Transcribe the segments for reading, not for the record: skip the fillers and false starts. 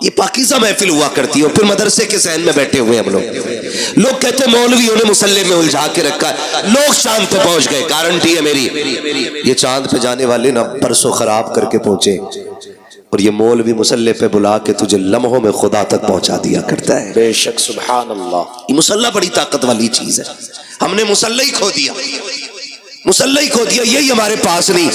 یہ پاکیزہ محفل ہوا کرتی ہے. اور پھر مدرسے کے ذہن میں بیٹھے ہوئے ہم لوگ کہتے ہیں مولویوں نے مسلح میں الجھا کے رکھا ہے. لوگ چاند پہ پہنچ گئے, گارنٹی ہے میری, یہ چاند پہ جانے والے نا پرسوں خراب کر کے پہنچے, اور یہ مولوی مسلح پہ بلا کے تجھے لمحوں میں خدا تک پہنچا دیا کرتا ہے. بے شک سبحان اللہ. یہ مسلح بڑی طاقت والی چیز ہے. ہم نے مسلح ہی کھو دیا, مسلح ہی کھو دیا. یہی ہمارے پاس نہیں.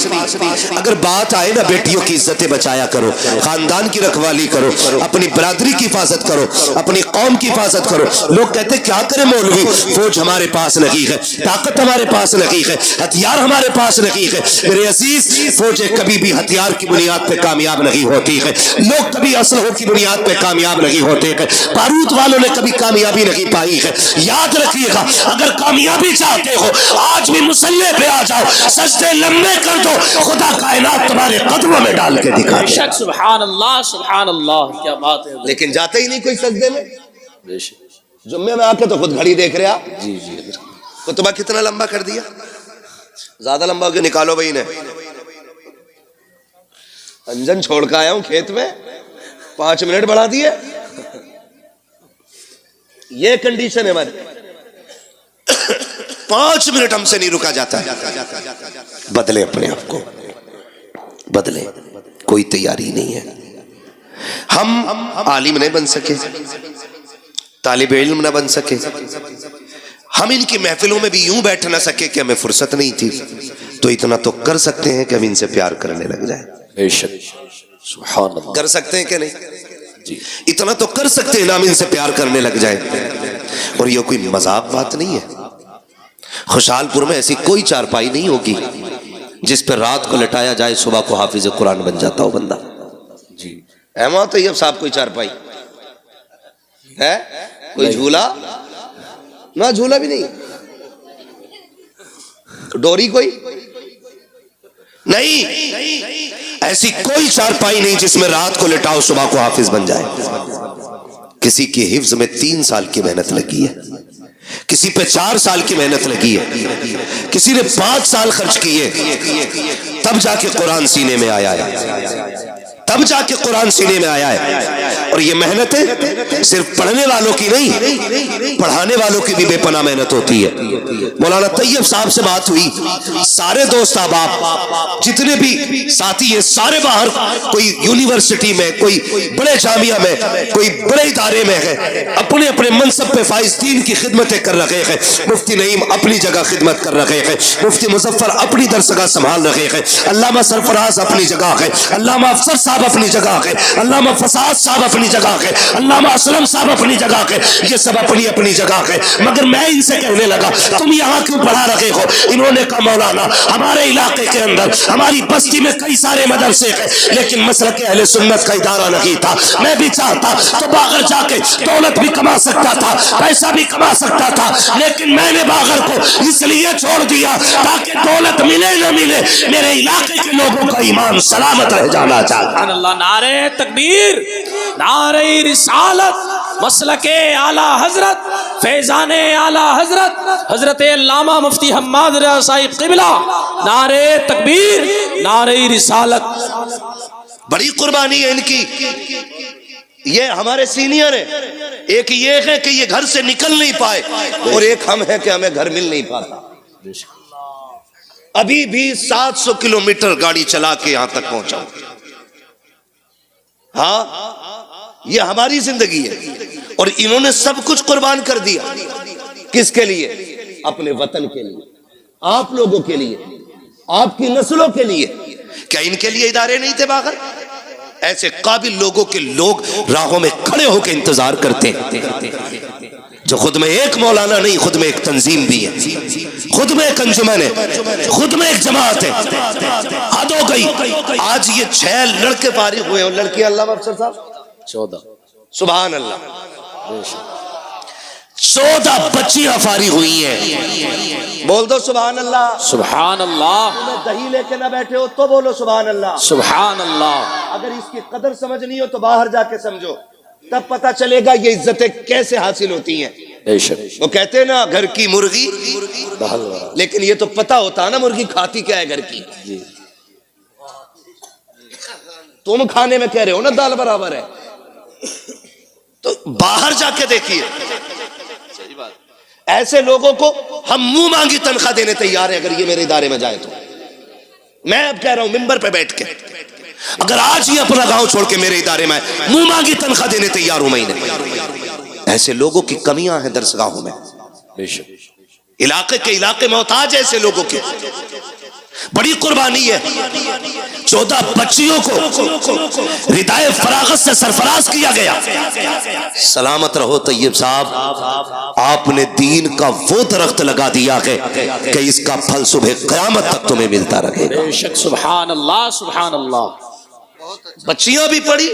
اگر بات آئے نا بیٹیوں کی عزتیں بچایا کرو, خاندان کی رکھوالی کرو, اپنی برادری کی حفاظت کرو, اپنی قوم کی حفاظت کرو. لوگ کہتے ہیں کیا کرے مولوی, فوج ہمارے پاس نہیں ہے, طاقت ہمارے پاس نہیں ہے, ہتھیار ہمارے پاس نہیں ہے. میرے عزیز, فوجیں کبھی بھی ہتھیار کی بنیاد پہ کامیاب نہیں ہوتی ہے. لوگ کبھی اسلحوں کی بنیاد پہ کامیاب نہیں ہوتے ہیں. بارود والوں نے کبھی کامیابی نہیں پائی ہے. یاد رکھیے گا, اگر کامیابی چاہتے ہو آج بھی مسلح پہ آ جاؤ, سجدے لمبے کر دو, خدا کائنات تمہارے قدموں میں ڈال کے دکھا دے. سبحان اللہ سبحان اللہ, کیا بات ہے. لیکن جاتے ہی نہیں کوئی سجدے میں. بے شک. جمعے میں آ کے تو خود گھڑی دیکھ رہا, جی جی. خطبہ کتنا لمبا کر دیا, زیادہ لمبا ہو کے نکالو بھائی نے. انجن چھوڑ کے آیا ہوں کھیت میں, 5 منٹ بڑھا دیے. یہ کنڈیشن ہے ہماری, 5 منٹ ہم سے نہیں رکا جاتا ہے. بدلے اپنے آپ کو, بدلے. کوئی تیاری نہیں ہے. ہم عالم نہیں بن سکے, طالب علم نہ بن سکے, ہم ان کی محفلوں میں بھی یوں بیٹھ نہ سکے کہ ہمیں فرصت نہیں تھی. تو اتنا تو کر سکتے ہیں کہ ہم ان سے پیار کرنے لگ جائیں. بے شک سبحان اللہ. کر سکتے ہیں کہ نہیں جی, اتنا تو کر سکتے ہیں نا, ہم ان سے پیار کرنے لگ جائیں. اور یہ کوئی مذاق بات نہیں ہے. خوشحال پور میں ایسی کوئی چارپائی نہیں ہوگی جس پہ رات کو لٹایا جائے صبح کو حافظ قرآن بن جاتا ہو بندہ. جی ایما طیب صاحب کوئی چارپائی ہے, کوئی جھولا نہ, جھولا بھی نہیں, ڈوری کوئی نہیں, ایسی کوئی چارپائی نہیں جس میں رات کو لٹاؤ صبح کو حافظ بن جائے. کسی کی حفظ میں 3 سال کی محنت لگی ہے, کسی پہ 4 سال کی محنت لگی ہے, کسی نے 5 سال خرچ کیے, تب جا کے قرآن سینے میں آیا ہے, تب جا کے قرآن سینے میں آیا ہے. اور یہ محنتیں صرف پڑھنے والوں کی نہیں, پڑھانے والوں کی بھی بے پناہ محنت ہوتی ہے. مولانا طیب صاحب سے بات ہوئی, سارے دوست احباب جتنے بھی ساتھی ہیں سارے باہر, کوئی یونیورسٹی میں, کوئی بڑے جامعہ میں, کوئی بڑے ادارے میں ہے, اپنے اپنے منصب پہ فائز دین کی خدمتیں کر رہے ہیں. مفتی نعیم اپنی جگہ خدمت کر رہے ہیں, مفتی مظفر اپنی درسگاہ سنبھال رہے ہیں, علامہ سرفراز اپنی جگہ ہے, علامہ افسر صاحب اپنی جگہ ہے, علامہ فساد صاحب اپنی جگہ ہے, علامہ اسلم صاحب اپنی جگہ ہے. یہ سب اپنی اپنی جگہ ہے. مگر میں ان سے کہنے لگا تم یہاں کیوں پڑھا رہے ہو؟ انہوں نے کہا مولانا ہمارے علاقے کے اندر ہماری بستی میں کئی سارے مدرسے ہیں, لیکن مسلک اہل سنت کا ادارہ نہیں تھا. میں بھی چاہتا تو باغر جا کے دولت بھی کما سکتا تھا, پیسہ بھی کما سکتا تھا, لیکن میں نے باغر کو اس لیے چھوڑ دیا تاکہ دولت ملے نہ ملے میرے علاقے کے لوگوں کا ایمان سلامت رہ جانا چاہتا. نعرہ تکبیر, نعرہ رسالت, مسلک اعلی حضرت, فیضان اعلی حضرت حضرت علامہ مفتی حماد رضا صاحب قبلہ, نعرہ تکبیر, نعرہ رسالت. بڑی قربانی ہے ان کی. یہ ہمارے سینئر ہیں, ایک یہ ہے کہ یہ گھر سے نکل نہیں پائے, اور ایک ہم ہے کہ ہمیں گھر مل نہیں پاتا. ابھی بھی 700 کلومیٹر گاڑی چلا کے یہاں تک پہنچا. ہاں یہ ہماری زندگی ہے, اور انہوں نے سب کچھ قربان کر دیا. کس کے لیے؟ اپنے وطن کے لیے, آپ لوگوں کے لیے, آپ کی نسلوں کے لیے. کیا ان کے لیے ادارے نہیں تھے باہر؟ ایسے قابل لوگوں کے لوگ راہوں میں کھڑے ہو کے انتظار کرتے ہیں, جو خود میں ایک مولانا نہیں, خود میں ایک تنظیم بھی ہے, خود میں ایک انجمن ہے, خود میں ایک جماعت ہے. حد ہو گئی. آج یہ 6 لڑکے فارغ ہوئے, اور لڑکی علامہ افسر صاحب 14. سبحان اللہ, 14 بچیاں فارغ ہوئی ہیں. بول دو سبحان اللہ. سبحان اللہ. دہی لے کے نہ بیٹھے ہو تو بولو سبحان اللہ. سبحان اللہ. اگر اس کی قدر سمجھنی ہو تو باہر جا کے سمجھو, تب پتہ چلے گا یہ عزتیں کیسے حاصل ہوتی ہیں. بے شک. وہ کہتے ہیں نا گھر کی مرغی, لیکن یہ تو پتہ ہوتا ہے نا مرغی کھاتی کیا ہے گھر کی. تم کھانے میں کہہ رہے ہو نا دال برابر ہے، تو باہر جا کے دیکھیے. ایسے لوگوں کو ہم منہ مانگی تنخواہ دینے تیار ہیں اگر یہ میرے ادارے میں جائیں تو. میں اب کہہ رہا ہوں ممبر پہ بیٹھ کے، اگر آج ہی اپنا گاؤں چھوڑ کے میرے ادارے میں منہ مانگی تنخواہ دینے تیار ہوں مہینے. ایسے لوگوں کی کمیاں ہیں درسگاہوں میں. علاقے کے علاقے محتاج ہے ایسے لوگوں کے. بڑی قربانی ہے. 14 بچیوں کو ردائے فراغت سے سرفراز کیا گیا. سلامت رہو طیب صاحب، آپ نے دین کا وہ درخت لگا دیا ہے کہ اس کا پھل صبح قیامت تک تمہیں ملتا رہے گا. بے شک. سبحان اللہ سبحان اللہ. بچیاں بھی پڑھی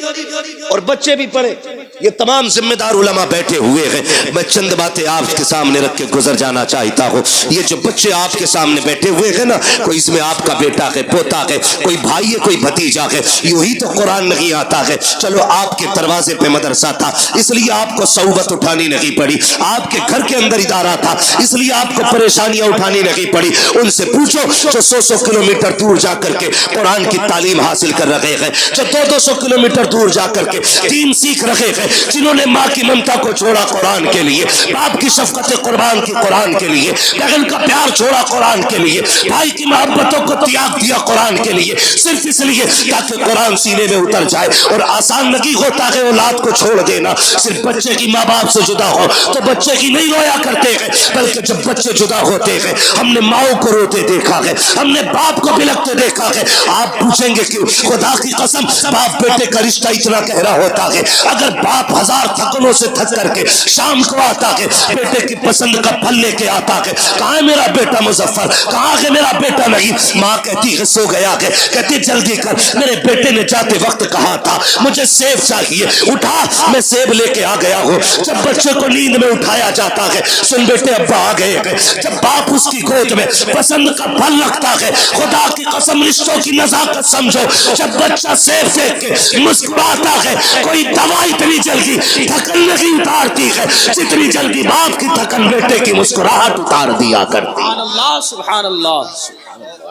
اور بچے بھی پڑھے. یہ تمام ذمہ دار علماء بیٹھے ہوئے ہیں. میں چند باتیں آپ کے سامنے رکھ کے گزر جانا چاہتا ہوں. یہ جو بچے آپ کے سامنے بیٹھے ہوئے ہیں نا، کوئی اس میں آپ کا بیٹا ہے، پوتا ہے، کوئی بھائی ہے، کوئی بھتیجا ہے. یوں ہی تو قرآن نہیں آتا ہے. چلو آپ کے دروازے پہ مدرسہ تھا اس لیے آپ کو صعوبت اٹھانی نہیں پڑی. آپ کے گھر کے اندر ادارہ تھا اس لیے آپ کو پریشانیاں اٹھانی نہیں پڑی. ان سے پوچھو جو 100 کلومیٹر دور جا کر کے قرآن کی تعلیم حاصل کر رہے ہیں، جو 200 کلومیٹر دور جا کر کے دین سیکھ رہے ہیں، جنہوں نے ماں کی ممتا کو چھوڑا قرآن کے لیے، باپ کی شفقت قربان کی قرآن کے لیے، بہن کا پیار چھوڑا قرآن کے لیے، بھائی کی محبتوں کو تیاگ دیا قرآن کے لیے، صرف اس لیے تاکہ قرآن سینے میں اتر جائے. اور آسان نہیں ہوتا ہے اولاد کو چھوڑ دینا. صرف بچے کی ماں باپ سے جدا ہو تو بچے کی نہیں رویا کرتے ہیں، بلکہ جب بچے جدا ہوتے ہیں ہم نے ماؤں کو روتے دیکھا ہے، ہم نے باپ کو بلکتے دیکھا ہے. آپ پوچھیں گے کہ خدا کی قسم باپ بیٹے کا رشتہ اتنا گہرا ہوتا ہے، اگر باپ 1000 تھکنوں سے تھک کر کے شام کو آتا ہے، بیٹے کی پسند کا پھل لے کے آتا ہے، کہاں ہے میرا بیٹا مظفر، کہاں ہے میرا بیٹا نہیں، ماں کہتی ہے سو گیا ہے، کہتی جلدی کر، میرے بیٹے نے جاتے وقت کہا تھا مجھے سیب چاہیے، اٹھا میں سیب لے کے آ گیا ہوں. جب بچے کو نیند میں اٹھایا جاتا ہے، سن بیٹے ابا آ گئے ہیں، جب باپ اس کی گود میں پسند کا پھل رکھتا ہے، خدا کی قسم رشتوں کی نزاکت سمجھو، جب بچہ سیب دیکھ کے مسکراتا ہے، کوئی دوا اتنی جلدی تھکن نہیں اتارتی ہے جتنی جلدی باپ کی تھکن بیٹے کی مسکراہٹ اتار دیا کرتی. سبحان اللہ سبحان اللہ.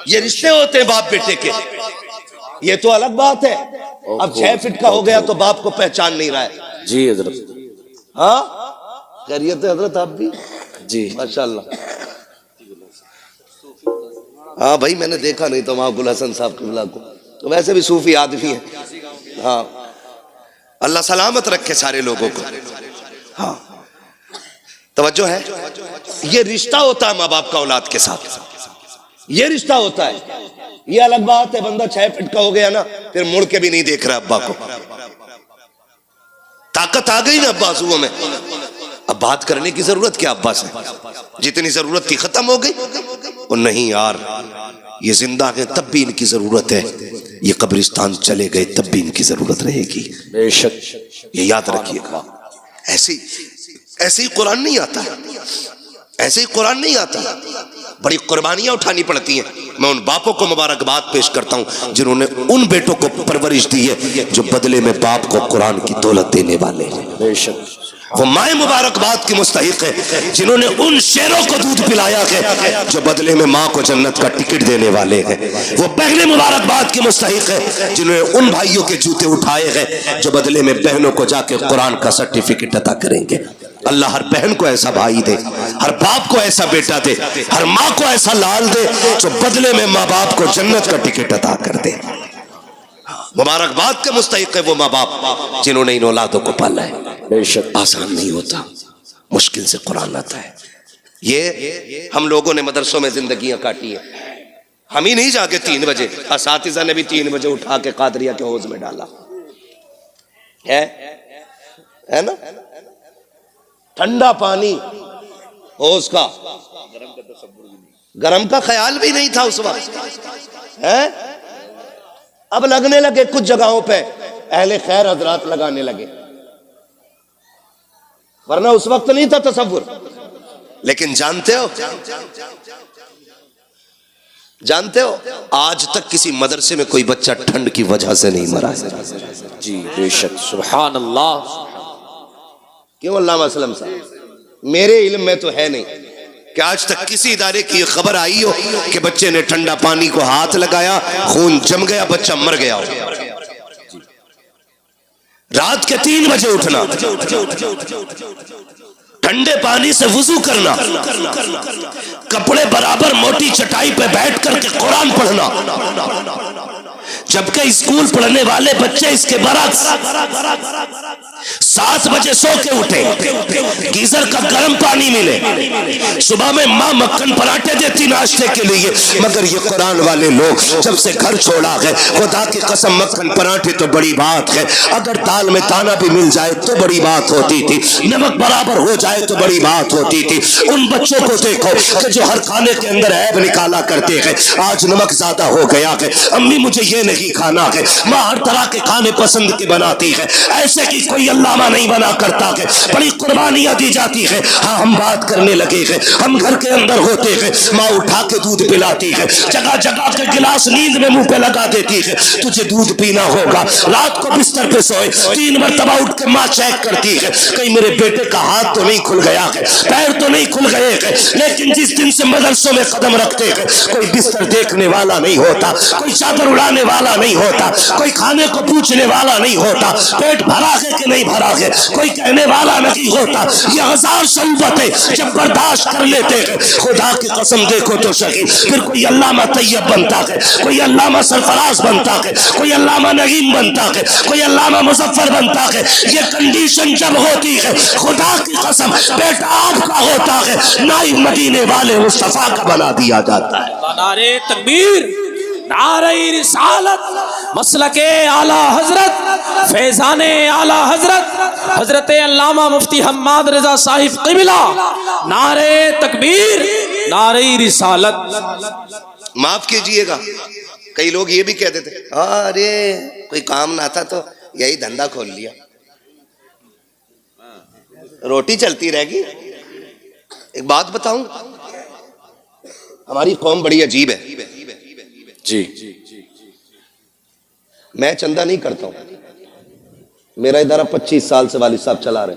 یہ رشتے ہوتے ہیں باپ بیٹے کے. یہ تو الگ بات ہے. اب 6 فٹ کا ہو گیا تو باپ کو پہچان نہیں رہا ہے. جی حضرت. ہاں خیریت ہے حضرت؟ آپ بھی جی ماشاءاللہ. ہاں بھائی میں نے دیکھا نہیں تو وہاں گل حسن صاحب قبلہ کو، تو ویسے بھی صوفی آدمی ہے. ہاں اللہ سلامت رکھے سارے لوگوں کو. ہاں توجہ ہے. یہ رشتہ ہوتا ہے ماں باپ کا اولاد کے ساتھ، یہ رشتہ ہوتا ہے. یہ الگ بات ہے بندہ 6 فٹ کا ہو گیا نا پھر مڑ کے بھی نہیں دیکھ رہا ابا کو. طاقت آ گئی نا ابا آنسوؤں میں، اب بات کرنے کی ضرورت کیا ابا سے؟ جتنی ضرورت تھی ختم ہو گئی. اور نہیں یار یہ زندہ ہیں تب بھی ان کی ضرورت ہے، یہ قبرستان چلے گئے تب بھی ان کی ضرورت رہے گی. بے شک. یہ یاد رکھیے گا. ایسے ہی قرآن نہیں آتا، ایسے ہی قرآن نہیں آتا. بڑی قربانیاں اٹھانی پڑتی ہیں. میں ان باپوں کو مبارکباد پیش کرتا ہوں جنہوں نے ان بیٹوں کو پرورش دی ہے جو بدلے میں باپ کو قرآن کی دولت دینے والے ہیں. بے شک. وہ مائیں مبارکباد کی مستحق ہے جنہوں نے ان شیروں کو دودھ پلایا ہے جو بدلے میں ماں کو جنت کا ٹکٹ دینے والے ہیں. وہ بہنیں مبارکباد کی مستحق ہے جنہوں نے ان بھائیوں کے جوتے اٹھائے ہیں جو بدلے میں بہنوں کو جا کے قرآن کا سرٹیفکیٹ عطا کریں گے. اللہ ہر بہن کو ایسا بھائی دے، ہر باپ کو ایسا بیٹا دے، ہر ماں کو ایسا لال دے جو بدلے میں ماں باپ کو جنت کا ٹکٹ عطا کر دے. مبارکباد کے مستحق ہے وہ ماں باپ جنہوں نے ان اولادوں کو پالا ہے. بے شک. آسان نہیں ہوتا، مشکل سے قرآن آتا ہے. یہ ہم لوگوں نے مدرسوں میں زندگیاں کاٹی ہیں. ہم ہی نہیں جاگے 3 بجے، اساتذہ نے بھی 3 بجے اٹھا کے قادریہ کے حوض میں ڈالا ہے نا. ٹھنڈا پانی حوض کا، گرم کا خیال بھی نہیں تھا اس وقت. اب لگنے لگے کچھ جگہوں پہ اہل خیر حضرات لگانے لگے، ورنہ اس وقت نہیں تھا تصور. لیکن جانتے ہو آج تک کسی مدرسے میں کوئی بچہ ٹھنڈ کی وجہ سے نہیں مرا ہے. جی بے شک. سبحان اللہ. کیوں علامہ اسلم صاحب؟ میرے علم میں تو ہے نہیں کہ آج تک کسی ادارے کی یہ خبر آئی ہو کہ بچے نے ٹھنڈا پانی کو ہاتھ لگایا، خون جم گیا، بچہ مر گیا ہو. رات کے 3 بجے اٹھنا، ٹھنڈے پانی سے وضو کرنا، کپڑے برابر موٹی چٹائی پہ بیٹھ کر کے قرآن پڑھنا، جبکہ اسکول پڑھنے والے بچے اس کے برعکس 7 بجے سو کے اٹھے، گیزر کا گرم پانی ملے، صبح میں ماں مکھن پراٹھے دیتی ناشتے کے لیے، مگر یہ قرآن والے لوگ جب سے گھر چھوڑا گئے، خدا کی قسم مکھن پراٹھے تو بڑی بات ہے، اگر دال میں دانہ بھی مل جائے تو بڑی بات ہوتی تھی، نمک برابر ہو جائے تو بڑی بات ہوتی تھی۔ ان بچوں کو دیکھو کہ جو ہر کھانے کے اندر عیب نکالا کرتے ہیں، آج نمک زیادہ ہو گیا ہے، امی مجھے یہ نہیں کھانا ہے، ماں ہر طرح کے کھانے پسند کے بناتی ہے، ایسے کی کوئی علامہ نہیں بنا کرتا ہے، بڑی قربانیاں دی جاتی ہے۔ ہاں ہم بات کرنے لگے ہیں، ہم گھر کے اندر ہوتے ہیں، ماں اٹھا کے دودھ پلاتی ہے، جگہ جگہ کے گلاس نیند میں منہ پہ لگا دیتی ہے، تجھے دودھ پینا ہوگا، رات کو بستر پہ سوئے 3 مرتبہ اٹھ کے ماں چیک کرتی ہے کہیں میرے بیٹے کا ہاتھ تو نہیں کھل گیا ہے، پیر تو نہیں کھل گئے ہیں، لیکن جس دن سے مدرسوں میں قدم رکھتے ہیں کوئی بستر دیکھنے والا نہیں ہوتا، کوئی چادر اڑانے والا نہیں ہوتا، کوئی کھانے کو پوچھنے والا نہیں ہوتا، پیٹ بھرا ہے کہ نہیں بھرا ہے کوئی کہنے والا نہیں ہوتا۔ یہ 1000 صعوبتیں جب برداشت کر لیتے ہیں، خدا کی قسم دیکھو تو صحیح، پھر کوئی علامہ طیب بنتا ہے، کوئی علامہ سرفراز بنتا ہے، کوئی علامہ نعیم بنتا ہے، کوئی علامہ مظفر بنتا ہے۔ یہ کنڈیشن جب ہوتی ہے، خدا کی قسم بیٹا آپ کا ہوتا ہے، نائب مدینے والے مصطفیٰ کا بنا دیا جاتا ہے۔ نعرہ تکبیر، نعرہ رسالت، مسلک اعلی حضرت، فیضان اعلی حضرت حضرت علامہ مفتی حماد رضا صاحب قبلہ، نعرہ تکبیر، نعرہ رسالت۔ معاف کیجئے گا، کئی لوگ یہ بھی کہتے تھے ارے کوئی کام نہ تھا تو یہی دھندا کھول لیا، روٹی چلتی رہے گی۔ ایک بات بتاؤں، ہماری قوم بڑی عجیب ہے جی، میں چندہ نہیں کرتا ہوں، میرا ادارہ 25 سال سے والد صاحب چلا رہے،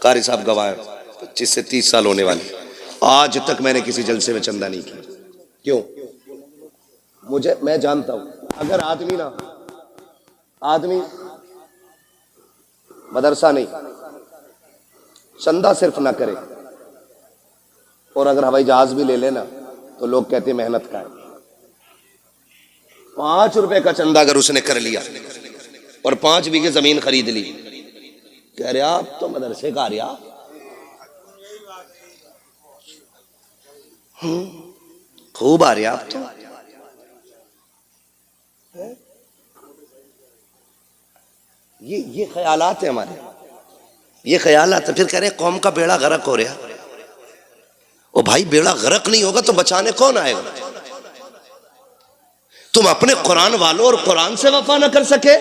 قاری صاحب گواہ 25 سے 30 سال ہونے والے، آج تک میں نے کسی جلسے میں چندہ نہیں کیا۔ کیوں؟ میں جانتا ہوں اگر آدمی مدرسہ نہیں، چندہ صرف نہ کرے، اور اگر ہوائی جہاز بھی لے لینا تو لوگ کہتے ہیں محنت کا ہے، 5 روپے کا چندہ اگر اس نے کر لیا اور 5 بیگھے زمین خرید لی، کہہ رہے آپ تو مدرسے کا رہا، خوب آ رہے آپ تو، یہ خیالات ہیں ہمارے، یہ خیالات ہیں۔ پھر کہہ رہے قوم کا بیڑا غرق ہو رہا، او بھائی بیڑا غرق نہیں ہوگا تو بچانے کون آئے گا؟ تم اپنے قرآن والوں اور قرآن سے وفا نہ کر سکے،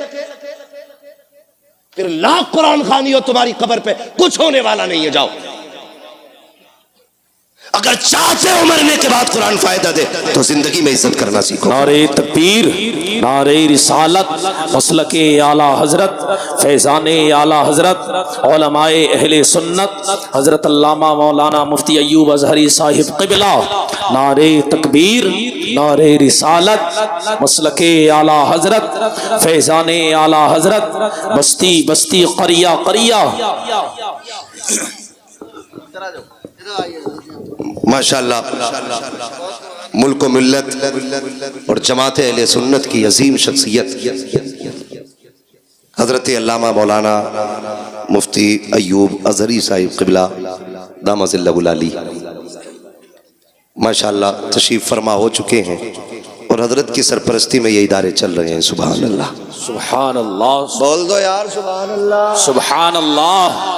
پھر لاکھ قرآن خوانی ہو تمہاری قبر پہ کچھ ہونے والا نہیں ہے۔ جاؤ، اگر چاہتے ہو مرنے کے بعد قرآن فائدہ دے تو زندگی میں عزت کرنا سیکھو۔ نعرہ تکبیر، نعرہ رسالت، مسلک اعلی حضرت، فیضان اعلی حضرت، علماء اہل سنت، حضرت علامہ مولانا مفتی ایوب اظہری صاحب قبلہ، نعرہ تکبیر، نعرہ رسالت، مسلک اعلی حضرت، فیضان اعلی حضرت، بستی بستی قریہ قریہ۔ ماشاءاللہ، ملک و ملت اور جماعت اہل سنت کی عظیم شخصیت حضرت علامہ مولانا مفتی ایوب اظہری صاحب قبلہ دامت ظلہ العالی ماشاءاللہ تشریف فرما ہو چکے ہیں، اور حضرت کی سرپرستی میں یہ ادارے چل رہے ہیں۔ سبحان اللہ، سبحان اللہ، بول دو یار سبحان اللہ، سبحان اللہ۔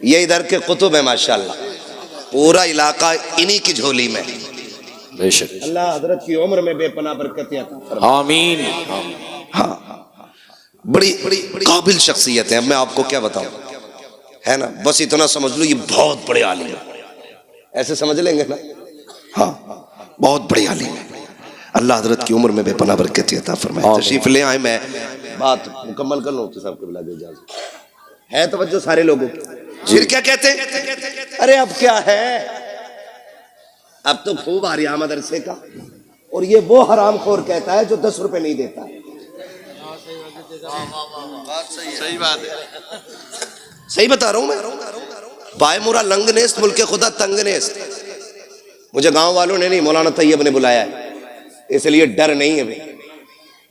یہ ادھر کے قطب ہیں ماشاءاللہ، پورا علاقہ انہی کی جھولی میں۔ بے شک، اللہ حضرت کی عمر میں بے پناہ برکت عطا فرمائے۔ آمین۔ ہاں، بڑی قابل شخصیت ہے، میں آپ کو کیا بتاؤں، ہے نا، بس اتنا سمجھ لو یہ بہت بڑے عالم ہیں، ایسے سمجھ لیں گے نا، ہاں بہت بڑے عالم ہیں، اللہ حضرت کی عمر میں بے پناہ برکت عطا فرمائے۔ تشریف لے آئے، میں بات مکمل کر لوں تو صاحب کو بلا دے اجازت ہے، توجہ سارے لوگوں کی۔ پھر کیا کہتے ہیں، ارے اب کیا ہے، اب تو خوب آ رہا مدرسے کا، اور یہ وہ حرام خور کہتا ہے جو 10 روپے نہیں دیتا. صحیح بات ہے. صحیح بتا رہا ہوں میں. پائے مورا لنگ نیست ملک خدا تنگ نیست. مجھے گاؤں والوں نے نہیں مولانا طیب نے بلایا ہے, اس لیے ڈر نہیں ہے. بھائی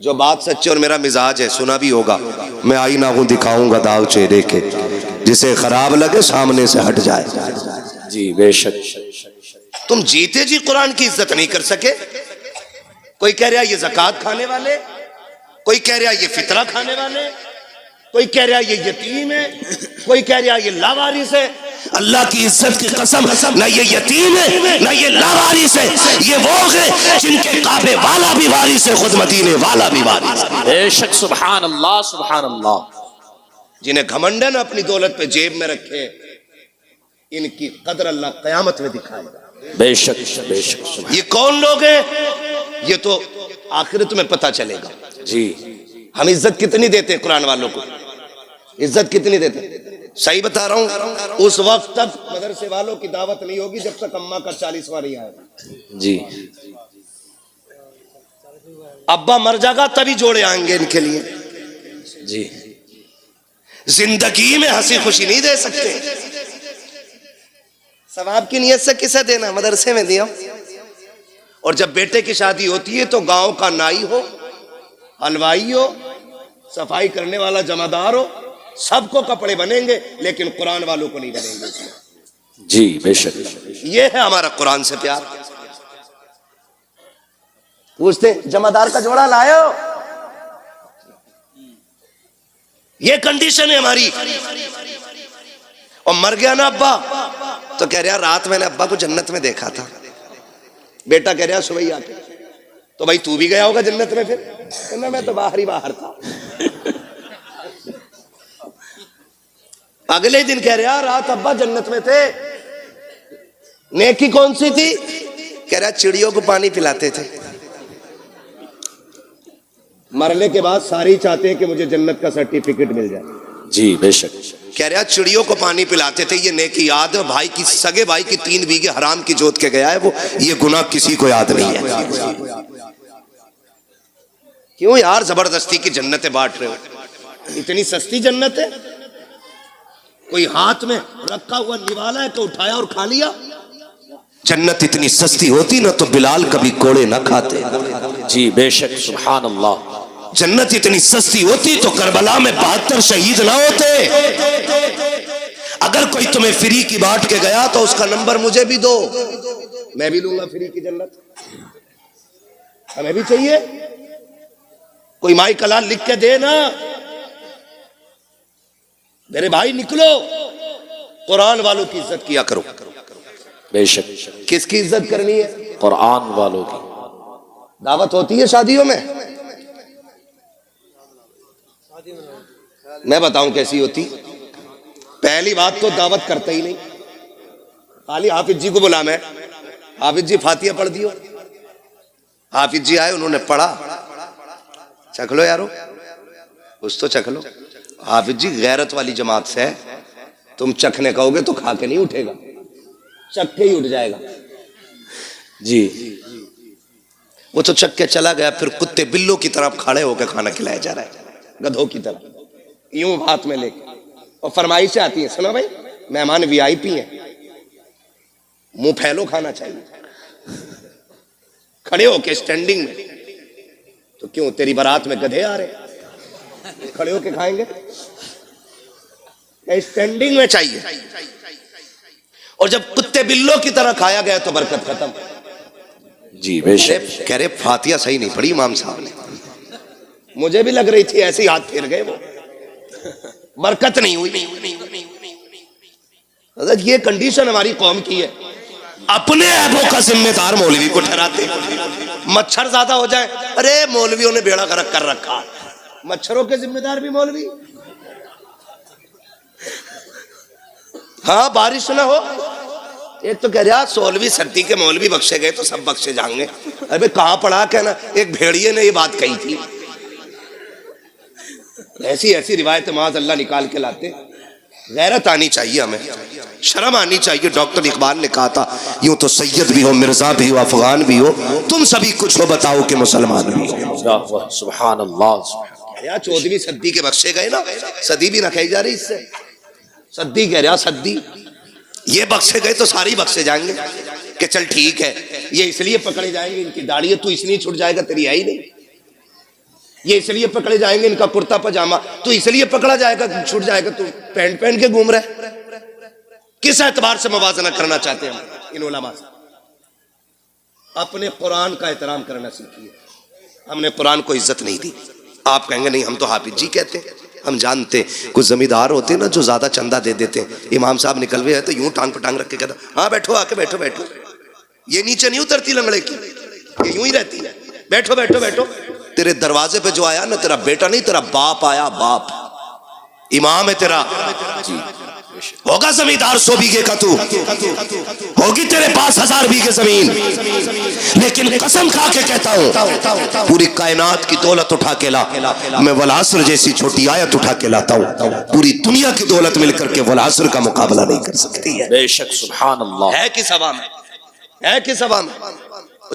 جو بات سچی اور میرا مزاج ہے, سنا بھی ہوگا, میں آئینہ ہوں دکھاؤں گا داغ چہرے کے, جسے خراب لگے سامنے سے ہٹ جائے. جی بے شک. تم جیتے جی قرآن کی عزت نہیں کر سکے. کوئی کہہ رہا یہ زکوٰۃ کھانے والے, کوئی کہہ رہا یہ فطرہ کھانے والے, کوئی کہہ رہا یہ یتیم ہے, کوئی کہہ رہا یہ لاوارث ہے. اللہ کی عزت کی قسم, نہ یہ یتیم ہے نہ یہ لاوارث ہے, یہ وہ ہے جن کے کعبے والا بھی وارث ہے, خود مدینے والا بھی وارث ہے. بے شک. سبحان اللہ سبحان اللہ. جنہیں گھمنڈ ہے نا اپنی دولت پہ جیب میں رکھے, ان کی قدر اللہ قیامت میں دکھائے گا. بے شک بے شک. یہ کون لوگ ہیں؟ یہ تو آخرت میں پتہ چلے گا. جی ہم عزت کتنی دیتے ہیں قرآن والوں کو, عزت کتنی دیتے ہیں؟ صحیح بتا رہا ہوں, اس وقت تک مدرسے والوں کی دعوت نہیں ہوگی جب تک اماں کا 40واں نہیں آئے گا. جی. ابا مر جائے گا تبھی جوڑے آئیں گے ان کے لیے. جی. زندگی میں ہنسی خوشی نہیں دے سکتے. ثواب کی نیت سے کسے دینا, مدرسے میں دیا. اور جب بیٹے کی شادی ہوتی ہے تو گاؤں کا نائی ہو, حلوائی ہو, صفائی کرنے والا جمعدار ہو, سب کو کپڑے بنیں گے, لیکن قرآن والوں کو نہیں بنیں گے. جی بے شک. یہ ہے ہمارا قرآن سے پیار. پوچھتے جمعدار کا جوڑا لائے ہو, یہ کنڈیشن ہے ہماری. اور مر گیا نا ابا تو کہہ رہا رات میں نے ابا کو جنت میں دیکھا تھا. بیٹا کہہ رہا صبح ہی آ کے, تو بھائی تو بھی گیا ہوگا جنت میں. پھر کہنا میں تو باہر ہی باہر تھا. اگلے دن کہہ رہا رات ابا جنت میں تھے. نیکی کون سی تھی؟ کہہ رہا چڑیوں کو پانی پلاتے تھے. مرنے کے بعد سارے چاہتے ہیں کہ مجھے جنت کا سرٹیفکیٹ مل جائے. جی بے شک. کہہ رہا چڑیوں کو پانی پلاتے تھے, یہ نیکی یاد ہے. بھائی کی سگے بھائی کی 3 بیگھے حرام کی جوت کے گیا ہے وہ, یہ گناہ کسی کو یاد نہیں ہے. کیوں یار زبردستی کی جنتیں بانٹ رہے ہو؟ اتنی سستی جنت ہے. کوئی ہاتھ میں رکھا ہوا نوالا ہے کہ اٹھایا اور کھا لیا. جنت اتنی سستی ہوتی نا تو بلال کبھی کوڑے نہ کھاتے. جی بے شک. سبحان اللہ. جنت اتنی سستی ہوتی تو کربلا میں 72 شہید نہ ہوتے. اگر کوئی تمہیں فری کی بانٹ کے گیا تو اس کا نمبر مجھے بھی دو, میں بھی لوں گا فری کی جنت. ہمیں بھی چاہیے. کوئی مائی کلام لکھ کے دے نا. میرے بھائی نکلو, قرآن والوں کی عزت کیا کرو. بے شک. کس کی عزت کرنی ہے؟ قرآن والوں کی. دعوت ہوتی ہے شادیوں میں, میں بتاؤں کیسی ہوتی. پہلی بات تو دعوت کرتا ہی نہیں, خالی حافظ جی کو بلا. میں حافظ جی فاتحہ پڑھ دیو. حافظ جی آئے, انہوں نے پڑھا, چکھ لو یارو, کچھ تو چکھ لو. حافظ جی غیرت والی جماعت سے ہے, تم چکھنے کہو گے تو کھا کے نہیں اٹھے گا, چکھ کے ہی اٹھ جائے گا. جی. وہ تو چکھ کے چلا گیا, پھر کتے بلوں کی طرح کھڑے ہو کے کھانا کھلایا جا رہا ہے, گدھوں کی طرح, یوں ہاتھ میں لے کے. اور فرمائشیں آتی ہیں, سنو بھائی مہمان وی آئی پی ہیں, منہ پھیلو کھانا چاہیے. کھڑے ہو کے اسٹینڈنگ میں, تو کیوں تیری بارات میں گدھے آ رہے, کھڑے ہو کے کھائیں گے؟ اسٹینڈنگ میں چاہیے. اور جب کتے بلوں کی طرح کھایا گیا تو برکت ختم. جی بے شک. کہہ رہے فاتحہ صحیح نہیں پڑھی امام صاحب نے. مجھے بھی لگ رہی تھی, ایسے ہی ہاتھ پھیر گئے وہ, برکت نہیں ہوئی. حضرت یہ کنڈیشن ہماری قوم کی ہے. اپنے عیبوں کا ذمہ دار مولوی کو ٹھہراتے. مچھر زیادہ ہو جائے, ارے مولویوں نے بیڑا غرق کر رکھا. مچھروں کے ذمہ دار بھی مولوی. ہاں بارش نہ ہو, ایک تو کہہ رہا 16ویں صدی کے مولوی بخشے گئے تو سب بخشے جائیں گے. ارے کہاں پڑھا کہنا, ایک بھیڑیے نے یہ بات کہی تھی. ایسی ایسی روایت معاذ اللہ نکال کے لاتے. غیرت آنی چاہیے ہمیں. شرم آنی چاہیے. ڈاکٹر اقبال نے کہا تھا یوں تو سید بھی ہو, مرزا بھی ہو, افغان بھی ہو, تم سبھی کچھ ہو, بتاؤ کہ مسلمان بھی ہو. سبحان اللہ. یا 14ویں صدی کے بخشے گئے نا, صدی بھی نہ کہی جا رہی اس سے, صدی کہہ رہا, صدی. یہ بخشے گئے تو ساری بخشے جائیں گے کہ چل ٹھیک ہے, یہ اس لیے پکڑے جائیں گے ان کی داڑھی ہے تو اس لیے چھٹ جائے گا, تیری ہے ہی نہیں. یہ اس لیے پکڑے جائیں گے ان کا کرتا پاجامہ تو اس لیے پکڑا جائے گا, چھٹ جائے گا, تو پینٹ پہن کے گھوم رہے. کس اعتبار سے موازنہ کرنا چاہتے ہیں ان علماء سے؟ اپنے قرآن کا احترام کرنا سیکھیے. ہم نے قرآن کو عزت نہیں دی. آپ کہیں گے نہیں ہم تو حافظ جی کہتے ہیں, ہم جانتے کچھ زمیندار ہوتے ہیں نا جو زیادہ چندہ دے دیتے ہیں. امام صاحب نکلوے ہیں تو یوں ٹانگ پہ ٹانگ رکھ کے کہتا ہاں بیٹھو, آ کے بیٹھو بیٹھو. یہ نیچے نہیں اترتی لنگڑے کی, یہ یوں ہی رہتی ہے, بیٹھو بیٹھو بیٹھو. تیرے دروازے پہ جو آیا نا تیرا بیٹا نہیں, تیرا باپ آیا, باپ امام ہے تیرا. ہوگا زمیندار 100 بیگھے کا, تو ہوگی تیرے پاس 1000 بیگھے زمین, لیکن قسم کھا کے کہتا ہوں پوری کائنات کی دولت اٹھا کے لا, میں والعصر جیسی چھوٹی آیت اٹھا کے لاتا ہوں, پوری دنیا کی دولت مل کر کے والعصر کا مقابلہ نہیں کر سکتی ہے. بے شک. سبحان اللہ. ہے کس ہوا میں, ہے کس ہوا میں.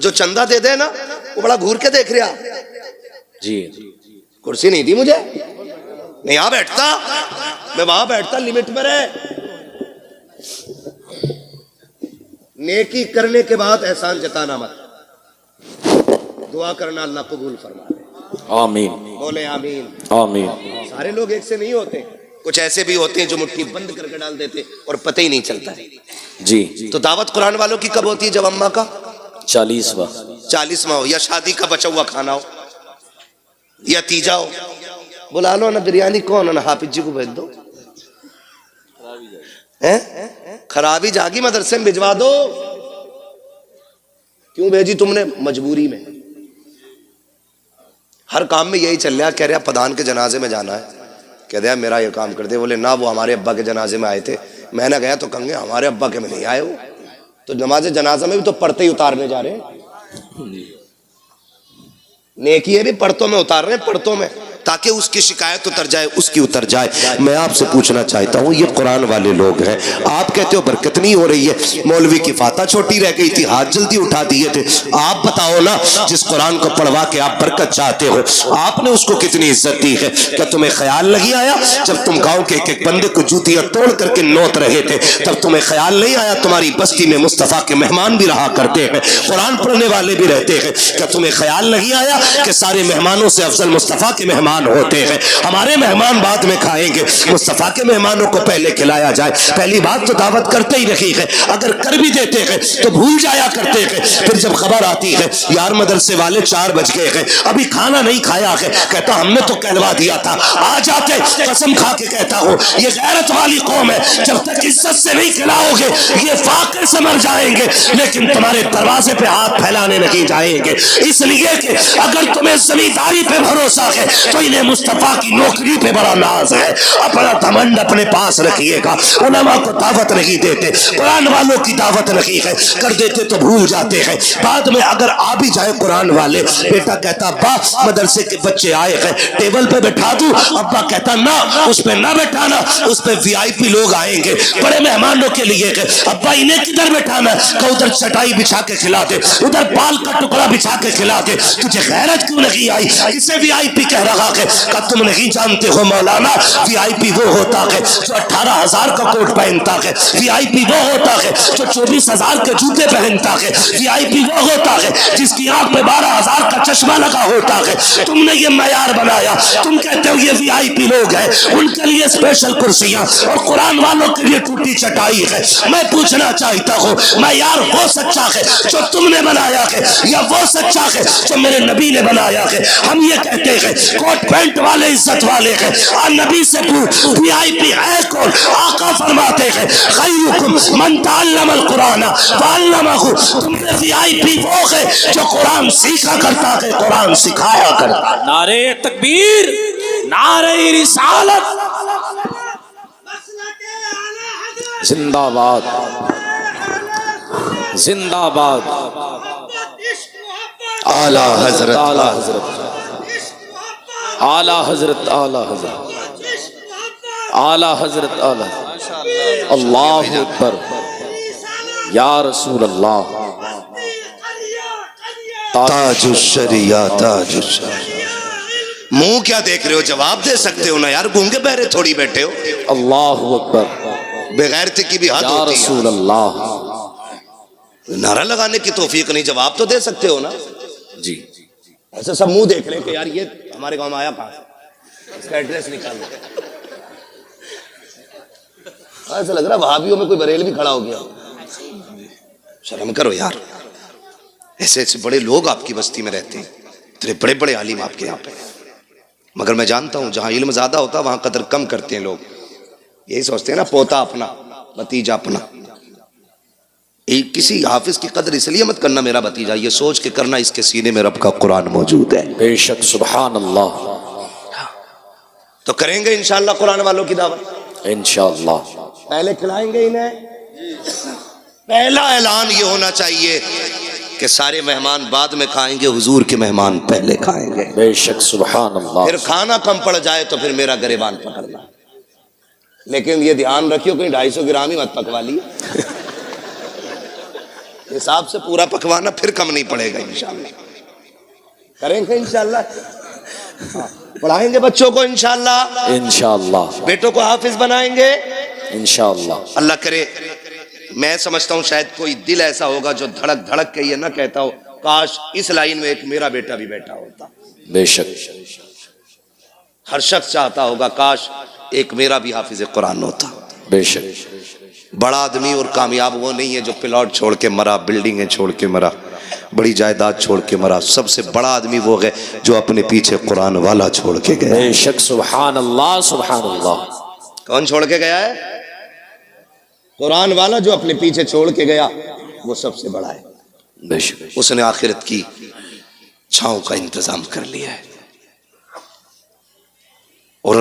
جو چندہ دے دے نا وہ بڑا گھور کے دیکھ رہا. جی کرسی نہیں دی مجھے, نہیں یہاں بیٹھتا, میں وہاں بیٹھتا, لمٹ میں رہے. نیکی کرنے کے بعد احسان جتانا مت, دعا کرنا اللہ قبول فرما دے. آمین. بولے آمین. آمین. سارے لوگ ایک سے نہیں ہوتے, کچھ ایسے بھی ہوتے ہیں جو مٹھی بند کر کے ڈال دیتے اور پتہ ہی نہیں چلتا. جی تو دعوت قرآن والوں کی کب ہوتی ہے؟ جب اماں کا 40واں ہو, یا شادی کا بچا ہوا کھانا ہو, یا تیجا ہو. بلا لو نا بریانی, کون ہے نا حافظ جی کو بھیج دو. خرابی جاگی مدرسے میں بھجوا دو. کیوں بھیجی تم نے؟ مجبوری میں. ہر کام میں یہی چل رہا. کہہ رہا پدان کے جنازے میں جانا ہے, کہہ دیا میرا یہ کام کر دے. بولے نہ وہ ہمارے ابا کے جنازے میں آئے تھے. میں نہ گیا تو کہیں گے ہمارے ابا کے میں نہیں آئے وہ, تو نماز جنازہ میں بھی تو پڑھتے ہی اتارنے جا رہے ہیں. نیکی ہے بھی پڑھتوں میں اتار رہے ہیں, پڑھتوں میں, تاکہ اس کی شکایت اتر جائے, اس کی اتر جائے. میں آپ سے پوچھنا چاہتا ہوں, یہ قرآن والے لوگ ہیں, آپ کہتے ہو برکت نہیں ہو رہی ہے, مولوی کی فاتح چھوٹی رہ گئی تھی, ہاتھ جلدی اٹھا دیے تھے. آپ بتاؤ نا, جس قرآن کو پڑھوا کے آپ برکت چاہتے ہو, آپ نے اس کو کتنی عزت دی ہے؟ کیا تمہیں خیال نہیں آیا جب تم گاؤں کے ایک بندے کو جوتیاں توڑ کر کے نوت رہے تھے, تب تمہیں خیال نہیں آیا تمہاری بستی میں مصطفیٰ کے مہمان بھی رہا کرتے ہیں, قرآن پڑھنے والے بھی رہتے ہیں؟ کیا تمہیں خیال نہیں آیا کہ سارے مہمانوں سے افضل مصطفیٰ کے مہمان ہوتے ہیں؟ ہمارے مہمان بعد میں کھائیں گے, مصطفیٰ کے مہمانوں کو پہلے کھلایا جائے. پہلی بات تو دعوت کرتے ہی رہی ہے, اگر کر بھی دیتے ہیں تو بھول جایا کرتے ہیں. پھر جب خبر آتی ہے یار مدرسے والے 4 بج گئے ہیں, ابھی کھانا نہیں کھایا ہے, کہتا ہم نے تو کہلوا دیا تھا, آ جاتے. قسم کھا کے کہتا ہوں یہ غیرت والی قوم ہے, جب تک عزت سے نہیں کھلاؤ گے یہ فاقے سے مر جائیں گے, لیکن تمہارے دروازے پہ ہاتھ پھیلانے نہیں جائیں گے. اس لیے کہ اگر تمہیں زمینداری پہ بھروسہ ہے تو انہیں مصطفیٰ کی نوکری پہ بڑا ناز ہے. اپنا گھمنڈ اپنے پاس رکھیے گا. علماء کو دعوت نہیں دیتے, قرآن والوں کی دعوت نہیں ہے, کر دیتے تو بھول جاتے ہیں. بعد میں اگر آ بھی جائے قرآن والے, بیٹا کہتا ابا مدرسے کے بچے آئے ہیں ٹیبل پہ بٹھا دوں, ابا کہتا نہ اس پہ نہ بٹھانا, اس پہ VIP لوگ آئیں گے بڑے مہمانوں کے لیے. ابا انہیں کدھر بٹھانا, کہ ادھر چٹائی بچھا کے کھلا دے, ادھر پال کا ٹکڑا بچھا کے کھلا دے. تجھے غیرت کیوں نہیں آئی؟ اسے VIP کہہ رہا ہے. کہ تم نہیں جانتے ہو مولانا, VIP وہ ہوتا ہے جو 18,000 کا کوٹ پہنتا ہے, VIP وہ ہوتا ہے جو 24,000 کے جوتے پہنتا ہے, VIP وہ ہوتا ہے جس کی آنکھ میں 12,000 کا چشمہ لگا ہوتا ہے. تم نے یہ معیار بنایا, تم کہتے ہو یہ VIP لوگ ہیں, ان کے لیے اسپیشل کرسیاں, اور قرآن والوں کے لیے ٹوٹی چٹائی ہے. میں پوچھنا چاہتا ہوں معیار وہ سچا ہے جو تم نے بنایا ہے, یا وہ سچا ہے جو میرے نبی نے بنایا ہے؟ ہم یہ کہتے ہیں کوٹ پینٹ والے عزت والے ہیں, نبی سے پوچھ VIP ہے کون؟ آقا فرماتے ہیں خیرکم من تعلم القرآن وعلمہ. تم میں VIP وہ ہے جو قرآن سیکھا کرتا ہے, قرآن سکھایا کرتا. نعرہ تکبیر, نعرہ رسالت, زندہ باد, زندہ باد. اعلی حضرت, اعلی حضرت, اعلی حضرت, اعلی حضرت, اعلی حضرت, اعلی. اللہ اکبر یا رسول اللہ تاج الشریعہ تاج الشریعہ. منہ کیا دیکھ رہے ہو؟ جواب دے سکتے ہو نا یار، گونگے بہرے تھوڑی بیٹھے ہو. اللہ اکبر بغیرتی کی بھی حد یا ہوتی رسول اللہ. ہے. نعرہ لگانے کی توفیق نہیں، جواب تو دے سکتے ہو نا. جی ایسے سب منہ دیکھ رہے کہ یار یہ ہمارے گاؤں میں آیا کہاں سے، اس کا ایڈریس نکال لو. ایسا لگ رہا وہابیوں میں کوئی بریل بھی کھڑا ہو گیا. شرم کرو یار، ایسے ایسے بڑے لوگ آپ کی بستی میں رہتے ہیں، اتنے بڑے بڑے عالم آپ کے یہاں پہ. مگر میں جانتا ہوں جہاں علم زیادہ ہوتا وہاں قدر کم کرتے ہیں لوگ. یہی سوچتے ہیں نا پوتا اپنا بھتیجا اپنا. کسی حافظ کی قدر اس لیے مت کرنا میرا بھتیجا، یہ سوچ کے کرنا اس کے سینے میں رب کا قرآن موجود ہے. بے شک سبحان اللہ. تو کریں گے انشاءاللہ قرآن والوں کی دعوت. انشاءاللہ پہلے کھلائیں گے انہیں. پہلا اعلان یہ ہونا چاہیے کہ سارے مہمان بعد میں کھائیں گے، حضور کے مہمان پہلے کھائیں گے. بے شک سبحان اللہ. پھر کھانا کم پڑ جائے تو پھر میرا گریبان پکڑنا. لیکن یہ دھیان رکھیو کہیں 250 گرام ہی مت پکوا لی، حساب سے پورا پکوانا، پھر کم نہیں پڑے گا. انشاءاللہ کریں گے انشاءاللہ. پڑھائیں گے بچوں کو انشاءاللہ، انشاءاللہ بیٹوں کو حافظ بنائیں گے انشاءاللہ. اللہ کرے. میں سمجھتا ہوں شاید کوئی دل ایسا ہوگا جو دھڑک دھڑک کے یہ نہ کہتا ہو کاش اس لائن میں ایک میرا بیٹا بھی بیٹھا ہوتا. بے شک ہر شخص چاہتا ہوگا کاش ایک میرا بھی حافظ قرآن ہوتا. بے شک. بڑا آدمی اور کامیاب وہ نہیں ہے جو پلاٹ چھوڑ کے مرا، بلڈنگیں چھوڑ کے مرا، بڑی جائیداد چھوڑ کے مرا. سب سے بڑا آدمی وہ ہے جو اپنے پیچھے قرآن والا چھوڑ کے گیا. بے شک سبحان اللہ سبحان اللہ. کون چھوڑ کے گیا ہے؟ قرآن والا جو اپنے پیچھے چھوڑ کے گیا وہ سب سے بڑا ہے. بے شک. اس نے آخرت کی چھاؤں کا انتظام کر لیا ہے. اور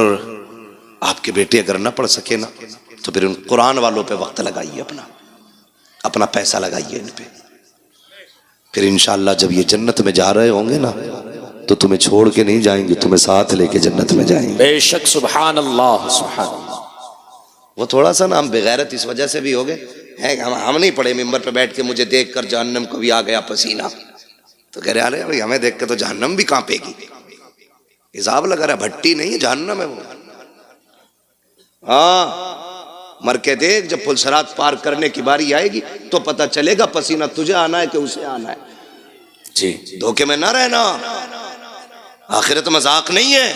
آپ کے بیٹے اگر نہ پڑھ سکے نا تو پھر ان قرآن والوں پہ وقت لگائیے، اپنا پیسہ لگائیے ان پہ. پھر انشاءاللہ جب یہ جنت میں جا رہے ہوں گے نا تو تمہیں چھوڑ کے نہیں جائیں گے، تمہیں ساتھ لے کے جنت میں جائیں گے. بے شک سبحان اللہ سبحان اللہ. وہ تھوڑا سا نا ہم بغیرت اس وجہ سے بھی ہو گئے، ہم نہیں پڑھے ممبر پہ بیٹھ کے مجھے دیکھ کر جہنم کو بھی آ گیا پسینہ، تو کہہ رہے ہیں ہمیں دیکھ کے تو جہنم بھی کانپے گی. حساب لگا رہا، بھٹی نہیں ہے جہنم ہے وہ. ہاں مر کے دیکھ، جب پلسرات پار کرنے کی باری آئے گی تو پتہ چلے گا پسینہ تجھے آنا ہے کہ اسے آنا ہے. جی دھوکے میں نہ رہنا، آخرت مذاق نہیں ہے.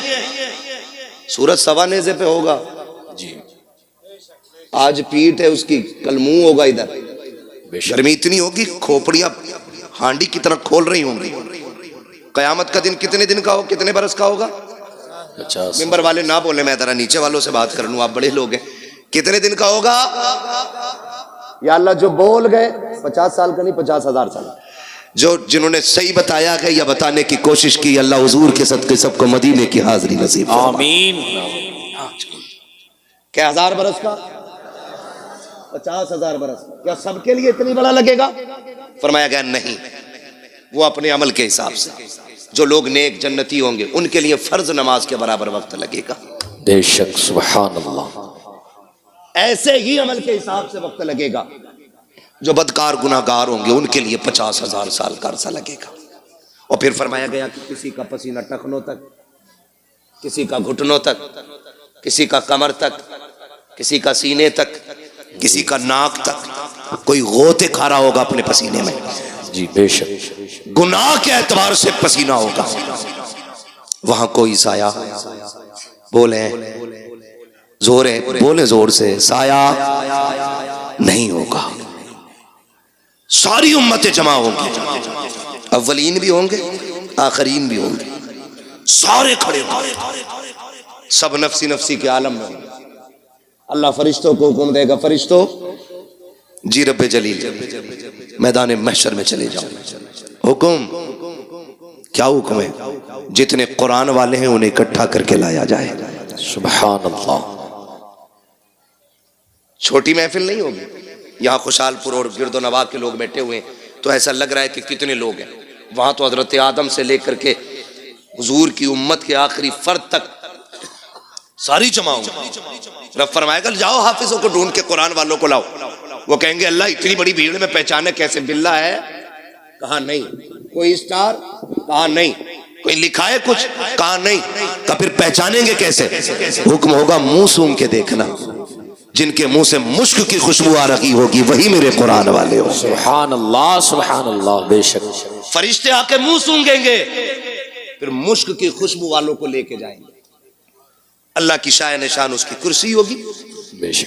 سورج سوا نیزے پہ ہوگا. جی آج پیٹ ہے اس کی، کل منہ ہوگا. ادھر گرمی اتنی ہوگی کھوپڑیاں ہانڈی کی طرح کھول رہی ہوں گی. قیامت کا دن کتنے دن کا ہو، کتنے برس کا ہوگا؟ 50. ممبر والے نہ بولے، میں ذرا نیچے والوں سے بات کر لوں، آپ بڑے لوگ ہیں. کتنے دن کا ہوگا؟ یا اللہ جو بول گئے 50 سال کا نہیں 50,000 سال. جو جنہوں نے صحیح بتایا گیا یا بتانے کی کوشش کی، اللہ حضور کے صدقے سب کو مدینے کی حاضری نصیب فرمائے. آمین. کیا 1000 برس کا؟ 50,000 برس. کیا سب کے لیے اتنی بڑا لگے گا؟ فرمایا گیا نہیں، وہ اپنے عمل کے حساب سے. جو لوگ نیک جنتی ہوں گے ان کے لیے فرض نماز کے برابر وقت لگے گا. بے شک سبحان اللہ. ایسے ہی عمل کے حساب سے وقت لگے گا. جو بدکار گناہگار ہوں گے ان کے لیے 50,000 سال کا عرصہ لگے گا. اور پھر فرمایا گیا کہ کسی کا پسینہ ٹخنوں تک، کسی کا گھٹنوں تک، کسی کا کمر تک، کسی کا سینے تک، کسی کا ناک تک. کوئی غوطے کھا رہا ہوگا اپنے پسینے میں. جی بے شک. گناہ کے اعتبار سے پسینہ ہوگا. وہاں کوئی سایہ، بولیں زور ہے، بولیں زور سے، سایہ نہیں ہوگا. ساری امتیں جمع ہوں گی، اولین بھی ہوں گے آخرین بھی ہوں گے، سارے کھڑے ہوں گے. سب نفسی نفسی کے عالم میں ہوں گے. اللہ فرشتوں کو حکم دے گا، فرشتوں جی رب جلیل میدان محشر میں چلے جاؤ. حکم کیا حکم ہے؟ جتنے قرآن والے ہیں انہیں اکٹھا کر کے لایا جائے. سبحان اللہ. چھوٹی محفل نہیں ہوگی. یہاں خوشحال پور اور گرد و نواح کے لوگ بیٹھے ہوئے ہیں تو ایسا لگ رہا ہے کہ کتنے لوگ ہیں. وہاں تو حضرت آدم سے لے کر کے حضور کی امت کے آخری فرد تک ساری جماؤں گا۔ رب فرمائے گا جاؤ حافظوں کو ڈھونڈ کے قرآن والوں کو لاؤ۔ وہ کہیں گے اللہ اتنی بڑی بھیڑ میں پہچانے کیسے؟ باللہ ہے؟ کہا نہیں۔ کوئی اسٹار؟ کہا نہیں۔ کوئی لکھا ہے کچھ؟ کہا نہیں۔ تو پھر پہچانیں گے کیسے؟ حکم ہوگا منہ سونگ کے دیکھنا، جن کے منہ سے مشک کی خوشبو آ رہی ہوگی وہی میرے قرآن والے ہو۔ سبحان اللہ، بے شک۔ فرشتے آ کے منہ سونگیں گے، پھر مشک کی خوشبو والوں کو لے کے جائیں گے۔ اللہ کی شاہ نشان اس کی کرسی ہوگی،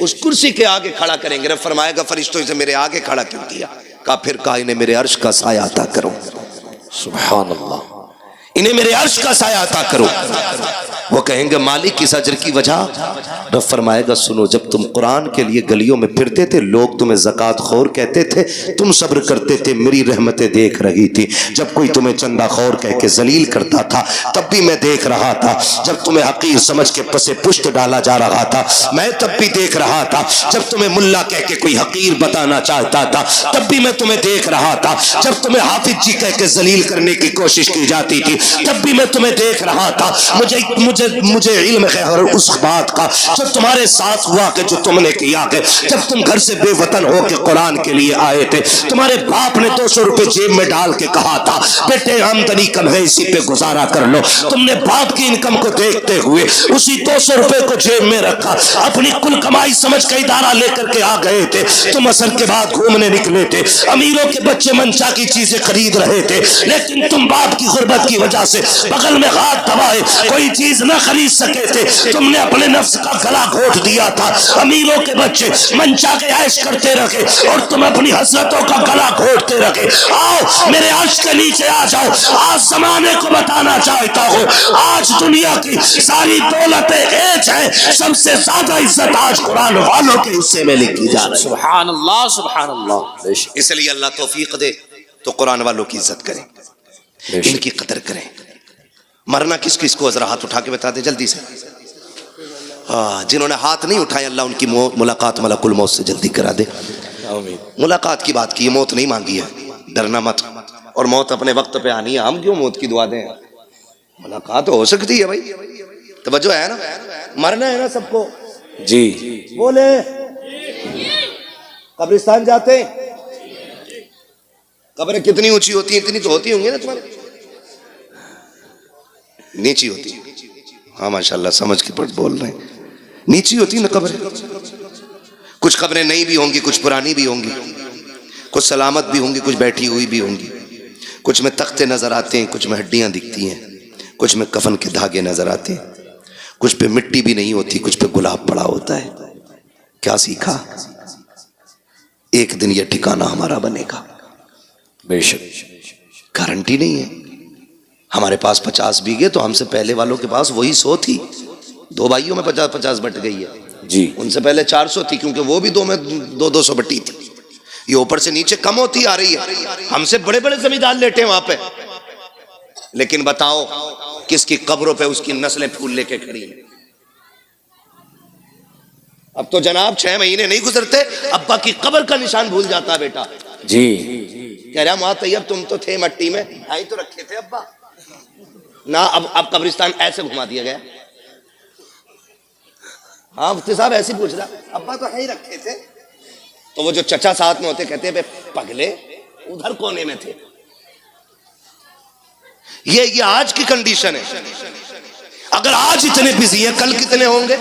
اس کرسی کے آگے کھڑا کریں گے۔ رب فرمائے گا فرشتوں سے میرے آگے کھڑا کیوں کیا؟ کہا پھر کہا انہیں میرے عرش کا سایہ عطا کرو۔ سبحان اللہ، انہیں میرے عرش کا سایہ عطا کرو۔ وہ کہیں گے مالک اس اجر کی وجہ؟ رب فرمائے گا سنو، جب تم قرآن کے لیے گلیوں میں پھرتے تھے لوگ تمہیں زکوٰۃ خور کہتے تھے، تم صبر کرتے تھے، میری رحمتیں دیکھ رہی تھی۔ جب کوئی تمہیں چندہ خور کہہ کے ذلیل کرتا تھا تب بھی میں دیکھ رہا تھا، جب تمہیں حقیر سمجھ کے پسے پشت ڈالا جا رہا تھا میں تب بھی دیکھ رہا تھا، جب تمہیں ملا کہہ کے کوئی حقیر بتانا چاہتا تھا تب بھی میں تمہیں دیکھ رہا تھا، جب تمہیں حافظ جی کہہ کے ذلیل کرنے کی کوشش کی جاتی تھی تب بھی میں تمہیں دیکھ رہا تھا۔ مجھے علم ہے اور اس بات کا جو تمہارے ساتھ ہوا کہ جو تم نے کیا کہ جب تم گھر سے بے وطن ہو کے قرآن کے لیے آئے تھے، تمہارے باپ نے 200 روپے جیب میں ڈال کے کہا تھا بیٹے آمدنی کم ہے اسی پہ گزارا کر لو، تم نے باپ کی انکم کو دیکھتے ہوئے اسی 200 روپے کو جیب میں رکھا، اپنی کل کمائی سمجھ کے ادارہ لے کر کے آ گئے تھے۔ تم اثر کے بعد گھومنے نکلے تھے، امیروں کے بچے منچا کی چیزیں خرید رہے تھے، لیکن تم باپ کی غربت کی وجہ سے بغل میں ہاتھ دبائے کوئی چیز نہ خرید سکے تھے، تم نے اپنے نفس کا گلا گھونٹ دیا تھا۔ امیروں کے بچے منچا کے عیش کرتے رکھے اور تم اپنی حسرتوں کا گلا گھونٹتے رکھے۔ آؤ میرے عرش کے نیچے آ جاؤ، آج زمانے کو بتانا چاہتا ہوں آج دنیا کی ساری دولتیں ایک ہیں، سب سے زیادہ عزت آج قرآن والوں کے حصے میں لکھی جا رہی ہے۔ سبحان اللہ، سبحان اللہ، بے شک، اس لیے اللہ توفیق دے تو قرآن والوں کی عزت کریں، بے شک۔ ان کی قدر کریں۔ مرنا کس کس کو؟ ذرا ہاتھ اٹھا کے بتا دے جلدی سے۔ جنہوں نے ہاتھ نہیں اٹھائے اللہ ان کی ملاقات ملک الموت سے جلدی کرا دے۔ ملاقات کی بات کی، موت نہیں مانگی ہے، ڈرنا مت، اور موت اپنے وقت پہ آنی ہے، ہم کیوں موت کی دعا دیں؟ ملاقات ہو سکتی ہے بھائی، توجہ ہے نا، مرنا ہے نا سب کو جی، بولے قبرستان جاتے ہیں، قبریں کتنی اونچی ہوتی ہیں؟ اتنی تو ہوتی ہوں گی نا تمہارے، نیچی ہوتی ہے؟ ہاں ماشاءاللہ سمجھ کے بول رہے ہیں، نیچی ہوتی نا قبریں۔ کچھ قبریں نئی بھی ہوں گی، کچھ پرانی بھی ہوں گی، کچھ سلامت بھی ہوں گی، کچھ بیٹھی ہوئی بھی ہوں گی، کچھ میں تختے نظر آتے ہیں، کچھ میں ہڈیاں دکھتی ہیں، کچھ میں کفن کے دھاگے نظر آتے ہیں، کچھ پہ مٹی بھی نہیں ہوتی، کچھ پہ گلاب پڑا ہوتا ہے۔ کیا سیکھا؟ ایک دن یہ ٹھکانہ ہمارا بنے گا، بے شک، گارنٹی نہیں ہے۔ ہمارے پاس 50 بیگھے تو ہم سے پہلے والوں کے پاس وہی 100 تھی، 2 بھائیوں میں 50-50 بٹ گئی ہے، جی، ان سے پہلے 400 تھی کیونکہ وہ بھی 2 میں 200 بٹی تھی، یہ اوپر سے نیچے کم ہوتی آ رہی ہے۔ ہم سے بڑے بڑے زمیندار لیٹے وہاں پہ، لیکن بتاؤ کس کی قبروں پہ اس کی نسلیں پھول لے کے کھڑی ہیں۔ اب تو جناب 6 مہینے نہیں گزرتے ابا کی قبر کا نشان بھول جاتا ہے بیٹا، جی، کہہ رہا ماں طیب تم تو تھے مٹی میں، آئی تو رکھے تھے ابا نہ، اب قبرستان ایسے گھما دیا گیا۔ ہاں مفتی صاحب ایسے پوچھ رہا، ابا تو ہے ہی رکھے تھے، تو وہ جو چچا ساتھ میں ہوتے کہتے ہیں بے پگلے ادھر کونے میں تھے۔ یہ آج کی کنڈیشن ہے، اگر آج اتنے بزی ہیں کل کتنے ہوں گے؟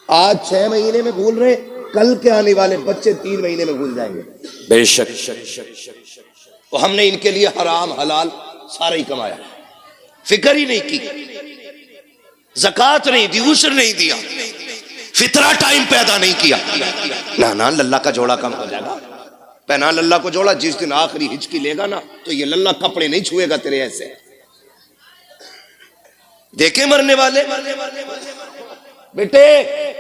آج 6 مہینے میں بھول رہے، کل کے آنے والے بچے 3 مہینے میں بھول جائیں گے، بے شک۔ تو ہم نے ان کے لیے حرام حلال سارا ہی کمایا، فکر ہی نہیں کی، زکوٰۃ نہیں دی، عشر نہیں دیا، فطرہ ٹائم پیدا نہیں کیا۔ نہ للہ کا جوڑا کم ہو جائے گا، پہنا للہ کو جوڑا، جس دن آخری ہچکی لے گا نا تو یہ للہ کپڑے نہیں چھوئے گا تیرے ایسے۔ دیکھیں مرنے والے بیٹے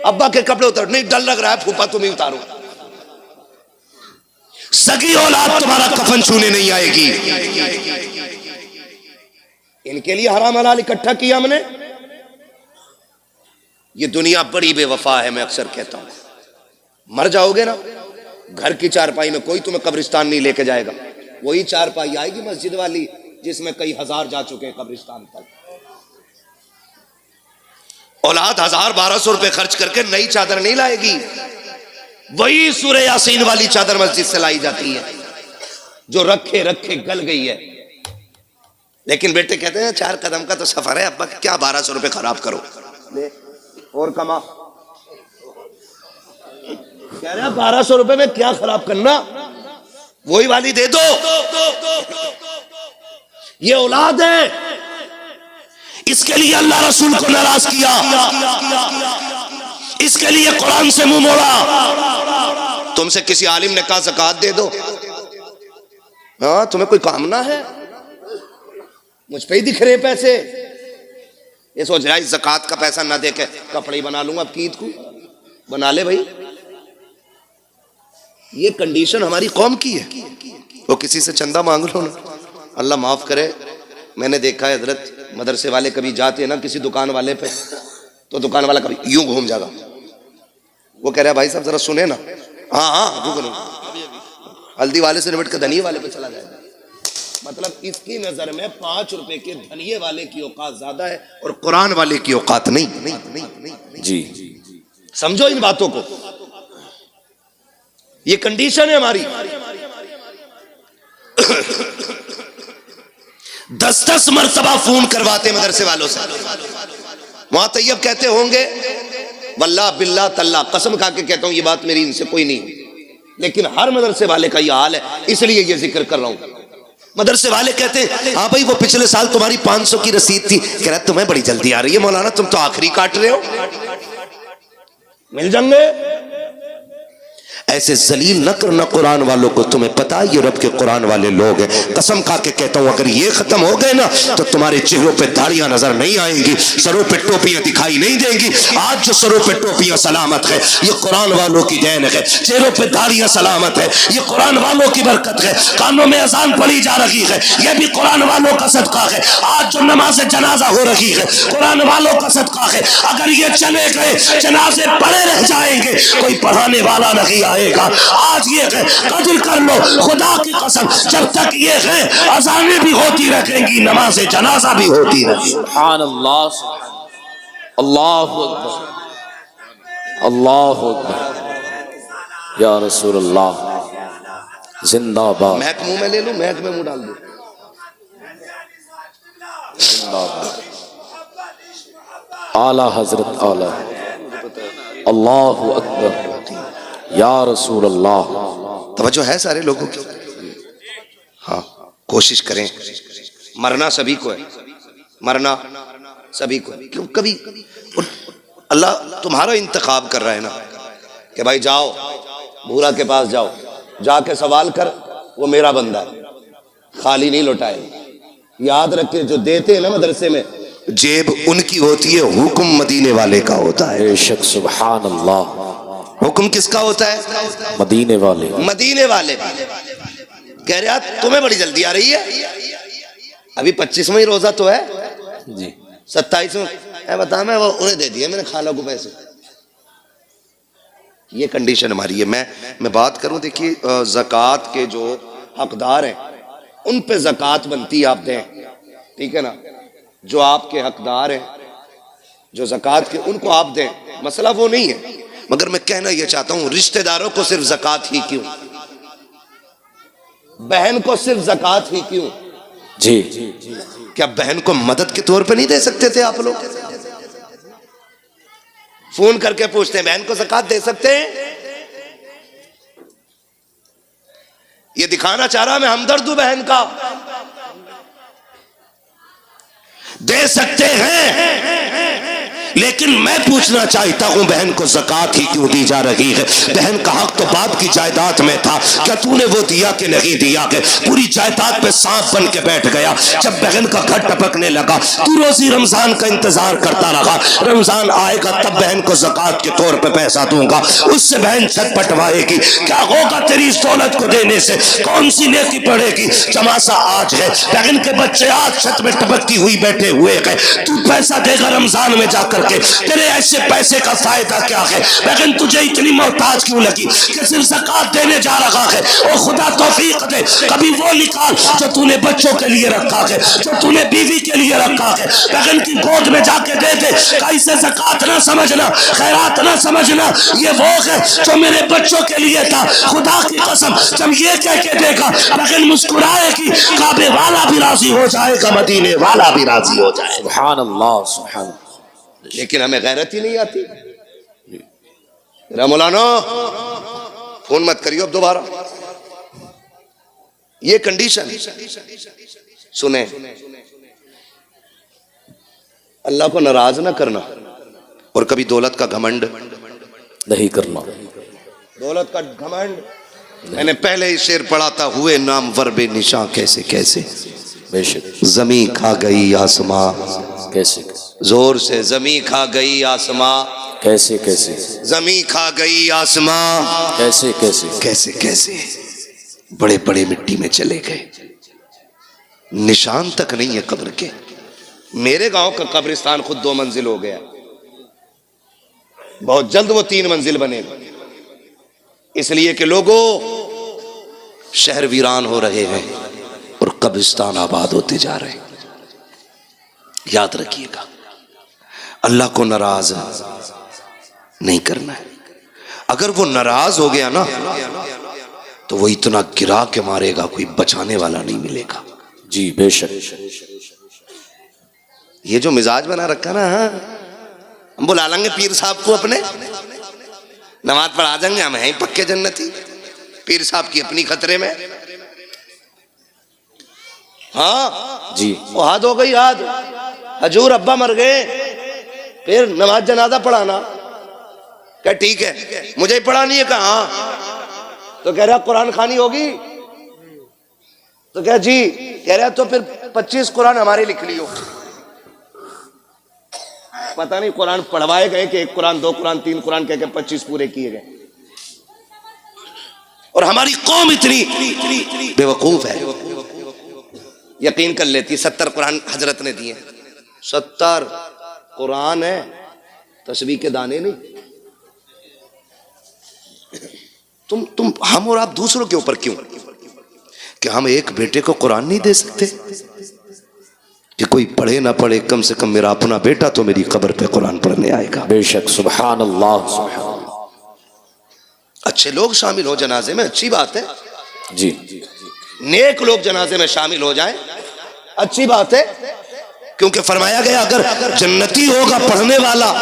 ابا کے کپڑے اتر، نہیں ڈر لگ رہا ہے پھوپا تم ہی اتارو، سگی اولاد تمہارا کفن چھونے نہیں آئے گی۔ ان کے لیے حرام حلال اکٹھا کیا ہم نے۔ یہ دنیا بڑی بے وفا ہے، میں اکثر کہتا ہوں، مر جاؤ گے نا گھر کی چارپائی میں کوئی تمہیں قبرستان نہیں لے کے جائے گا، وہی چارپائی آئے گی مسجد والی جس میں کئی ہزار جا چکے ہیں قبرستان تک۔ اولاد 1000-1200 روپے خرچ کر کے نئی چادر نہیں لائے گی، وہی سورہ یاسین والی چادر مسجد سے لائی جاتی ہے جو رکھے رکھے گل گئی ہے. لیکن بیٹے کہتے ہیں 4 قدم کا تو سفر ہے، ابا کیا 1200 روپے خراب کرو، لے اور کما. کہہ رہے ہیں 1200 روپے میں کیا خراب کرنا، وہی والی دے دو. یہ اولاد ہے، اس کے لیے اللہ رسول کو ناراض کیا، اس کے لیے قرآن سے منہ موڑا. تم سے کسی عالم نے کہا زکوٰۃ دے دو، ہاں تمہیں کوئی کام نہ ہے، مجھ پہ ہی دکھ رہے پیسے. یہ سوچ رہا ہے زکوٰۃ کا پیسہ نہ دے کے کپڑے ہی بنا لوں گا، اب عید کو بنا لے بھائی. یہ کنڈیشن ہماری قوم کی ہے. وہ کسی سے چندہ مانگ لو نا، اللہ معاف کرے. میں نے دیکھا ہے حضرت مدرسے والے کبھی جاتے ہیں نا کسی دکان والے پہ، تو دکان والا کبھی یوں گھوم جائے گا، وہ کہہ رہا ہے بھائی صاحب ذرا سنیں نا، ہاں ہاں ہلدی والے سے نمٹ کے دھنیے والے پہ چلا جائے گا. مطلب اس کی نظر میں 5 روپے کے دھنیے والے کی اوقات زیادہ ہے اور قرآن والے کی اوقات نہیں. جی سمجھو ان باتوں کو، یہ کنڈیشن ہے ہماری. 10 مرتبہ فون کرواتے مدرسے والوں سے. وہاں طیب کہتے ہوں گے واللہ باللہ تاللہ، قسم کھا کے کہتا ہوں یہ بات میری ان سے کوئی نہیں ہوئی، لیکن ہر مدرسے والے کا یہ حال ہے، اس لیے یہ ذکر کر رہا ہوں. مدرسے والے کہتے ہیں ہاں بھائی وہ پچھلے سال تمہاری 500 کی رسید تھی. کہہ رہا تمہیں بڑی جلدی آ رہی ہے مولانا، تم تو آخری کاٹ رہے ہو، مل جائیں گے. ایسے ذلیل نہ کرنا قرآن والوں کو، تمہیں پتا یہ رب کے قرآن والے لوگ ہیں. قسم کھا کے کہتا ہوں اگر یہ ختم ہو گئے نا تو تمہارے چہروں پہ داڑیاں نظر نہیں آئیں گی، سروں پہ ٹوپیاں دکھائی نہیں دیں گی. آج جو سروں پہ ٹوپیاں سلامت ہے یہ قرآن والوں کی دین ہے، چہروں پہ داڑیاں سلامت ہے یہ قرآن والوں کی برکت ہے. کانوں میں اذان پڑھی جا رہی ہے یہ بھی قرآن والوں کا صدقہ ہے. آج جو نماز جنازہ ہو رہی ہے قرآن والوں کا صدقہ ہے. اگر یہ چلے گئے جنازے پڑے رہ جائیں گے، کوئی پڑھانے والا نہیں آئے گا. آج یہ ہے قدر کر لو خدا کی قسم، جب تک یہ ہے اذانیں بھی ہوتی رہیں گی، نماز جنازہ بھی ہوتی رہے گی. سبحان اللہ، اللہ اکبر، اللہ اکبر، یا رسول اللہ زندہ باد. مہک منہ میں لے لوں، مہک میں منہ ڈال دوں. زندہ باد اعلی حضرت، اعلی اللہ اکبر، یا رسول اللہ. توجہ ہے سارے لوگوں کی؟ ہاں کوشش کریں. مرنا سبھی کو ہے، مرنا سبھی کو ہے. کیوں کبھی اللہ تمہارا انتخاب کر رہا ہے نا کہ بھائی جاؤ بھورا کے پاس جاؤ، جا کے سوال کر، وہ میرا بندہ ہے، خالی نہیں لوٹائے. یاد رکھے جو دیتے ہیں نا مدرسے میں، جیب ان کی ہوتی ہے، حکم مدینے والے کا ہوتا ہے. بے شک، سبحان اللہ. حکم کس کا ہوتا ہے؟ مدینے والے، مدینے والے. کہہ رہے ہیں تمہیں بڑی جلدی آ رہی ہے، ابھی 25واں ہی روزہ تو ہے، جی 27واں بتا میں وہ انہیں دے دیے میں نے خالہ کو پیسے. یہ کنڈیشن ہماری ہے. میں بات کروں، دیکھیے زکوٰۃ کے جو حقدار ہیں ان پہ زکوٰۃ بنتی ہے، آپ دیں، ٹھیک ہے نا. جو آپ کے حقدار ہیں جو زکوٰۃ کے، ان کو آپ دیں، مسئلہ وہ نہیں ہے. مگر میں کہنا یہ چاہتا ہوں رشتہ داروں کو صرف زکوٰۃ ہی کیوں، بہن کو صرف زکوٰۃ ہی کیوں؟ جی کیا بہن کو مدد کے طور پہ نہیں دے سکتے تھے آپ لوگ؟ فون کر کے پوچھتے ہیں بہن کو زکوٰۃ دے سکتے ہیں؟ یہ دکھانا چاہ رہا میں ہمدرد ہوں بہن کا. دے سکتے ہیں، لیکن میں پوچھنا چاہتا ہوں بہن کو زکوٰۃ ہی کیوں دی جا رہی ہے؟ بہن کا حق تو باپ کی جائیداد میں تھا، کیا تو نے وہ دیا کہ نہیں دیا؟ کہ پوری جائیداد پہ سانپ بن کے بیٹھ گیا. جب بہن کا گھر ٹپکنے لگا تو روزی رمضان کا انتظار کرتا رہا، رمضان آئے گا تب بہن کو زکوٰۃ کے طور پہ پیسہ دوں گا. اس سے بہن چھت پٹوائے گی. کیا ہوگا تیری اس دولت کو دینے سے؟ کون سی نیکی پڑے گی؟ چماسا آج ہے، بہن کے بچے آج چھت میں ٹپکتی ہوئی بیٹھے ہوئے ہیں، تو پیسہ دے گا رمضان میں جا کر کے تیرے ایسے پیسے کا فائدہ کیا ہے، لیکن تجھے اتنی محتاج کیوں لگی کہ صرف زکات دینے جا رہا ہے؟ او خدا توفیق دے، کبھی وہ نکال جو تو نے بچوں کے لیے رکھا ہے، جو تو نے بیوی کے لیے رکھا ہے، لیکن کی گود میں جا کے دے دے۔ اسے زکات نہ سمجھنا، خیرات نہ سمجھنا، یہ وہ ہے جو میرے بچوں کے لیے تھا۔ خدا کی قسم جب یہ کہہ کے دے گا لیکن مسکرائے گی، کعبے والا بھی راضی ہو جائے گا، مدینے والا بھی راضی ہو جائے گا۔ سبحان اللہ سبحان اللہ۔ لیکن ہمیں غیرت ہی نہیں آتی۔ میرا مولانا فون مت کریو اب دوبارہ، یہ کنڈیشن سنیں، اللہ کو ناراض نہ کرنا اور کبھی دولت کا گھمنڈ نہیں کرنا۔ دولت کا گھمنڈ، میں نے پہلے ہی شعر پڑھا تھا، ہوئے نامور بے نشاں کیسے کیسے، بے شک زمین کھا گئی آسماں، کیسے زور سے زمین کھا گئی آسماں، کیسے کیسے زمین کھا گئی آسماں، کیسے کیسے کیسے کیسے بڑے بڑے مٹی میں چلے گئے، نشان تک نہیں ہے قبر کے۔ میرے گاؤں کا قبرستان خود 2 منزل ہو گیا، بہت جلد وہ 3 منزل بنے گا، اس لیے کہ لوگوں شہر ویران ہو رہے ہیں اور قبرستان آباد ہوتے جا رہے ہیں۔ یاد رکھیے گا، اللہ کو ناراض نہیں کرنا ہے۔ اگر وہ ناراض ہو گیا نا تو وہ اتنا گرا کے مارے گا، کوئی بچانے والا نہیں ملے گا۔ جی بے شک۔ یہ جو مزاج بنا رکھا نا، ہم بلا لیں گے پیر صاحب کو اپنے، نماز پڑھا جائیں گے، ہم ہیں پکے جنتی، پیر صاحب کی اپنی خطرے میں۔ ہاں جی وہ حد ہو گئی، حد، حضور ابا مر گئے، پھر نماز جنازہ پڑھانا، کہ ٹھیک ہے مجھے پڑھانی ہے، کہاں تو کہہ رہا قرآن خوانی ہوگی، تو کہہ جی، کہہ رہا تو پھر 25 قرآن ہمارے لکھ لیو۔ پتہ نہیں قرآن پڑھوائے گئے کہ 1 قرآن 2 قرآن 3 قرآن کہہ کے 25 پورے کیے گئے۔ اور ہماری قوم اتنی بے وقوف ہے، یقین کر لیتی 70 قرآن حضرت نے دیے، 70 قرآن ہے، تسبیح کے دانے نہیں۔ تم ہم اور آپ دوسروں کے اوپر کیوں کہ ہم ایک بیٹے کو قرآن نہیں دے سکتے کہ کوئی پڑھے نہ پڑھے، کم سے کم میرا اپنا بیٹا تو میری قبر پہ قرآن پڑھنے آئے گا۔ بے شک سبحان اللہ سبحان اللہ۔ اچھے لوگ شامل ہو جنازے میں، اچھی بات ہے، جی نیک لوگ جنازے میں شامل ہو جائیں، اچھی بات ہے، کیونکہ فرمایا گیا اگر جنتی ہوگا پڑھنے والا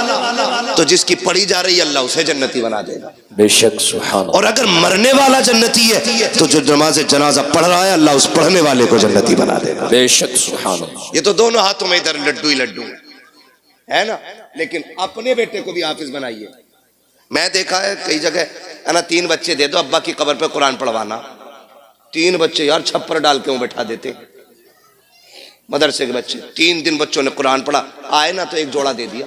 تو جس کی پڑھی جا رہی ہے اللہ اسے جنتی بنا دے گا۔ بے شک سبحان اللہ۔ اور اگر مرنے والا جنتی ہے تو جو نماز جنازہ پڑھ رہا ہے اللہ اس پڑھنے والے کو جنتی بنا دے گا۔ بے شک سبحان اللہ۔ یہ تو دونوں ہاتھوں میں ادھر لڈو ہی لڈو ہے نا، لیکن اپنے بیٹے کو بھی حافظ بنائیے۔ میں دیکھا ہے کئی جگہ ہے نا، 3 بچے دے دو ابا کی قبر پہ قرآن پڑھوانا، 3 بچے یار چھپر ڈال کے بٹھا دیتے، مدرسے کے بچے، 3 دن بچوں نے قرآن پڑھا، آئے نا تو 1 جوڑا دے دیا،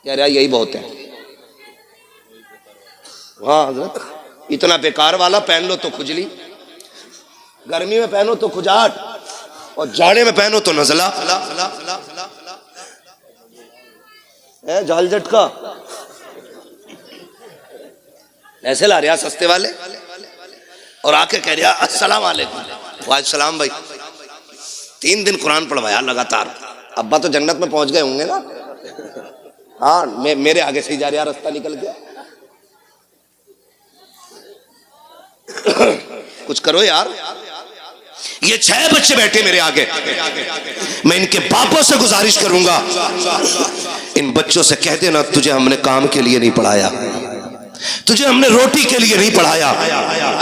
کہہ رہا یہی بہت ہے۔ ہاں حضرت، اتنا بیکار والا پہن لو تو کھجلی، گرمی میں پہنو تو کھجاٹ، اور جاڑے میں پہنو تو نزلہ، جھال جھٹکا، ایسے لا رہا سستے والے، اور آ کے کہہ رہا السلام علیکم۔ وعلیکم السلام بھائی، 3 دن قرآن پڑھوایا لگاتار، ابا تو جنت میں پہنچ گئے ہوں گے نا۔ ہاں میرے آگے سے ہی جا رہا، راستہ نکل گیا۔ کچھ کرو یار، یہ 6 بچے بیٹھے میرے آگے، میں ان کے باپوں سے گزارش کروں گا ان بچوں سے کہہ دینا تجھے ہم نے کام کے لیے نہیں پڑھایا، تجھے ہم نے روٹی کے لیے نہیں پڑھایا،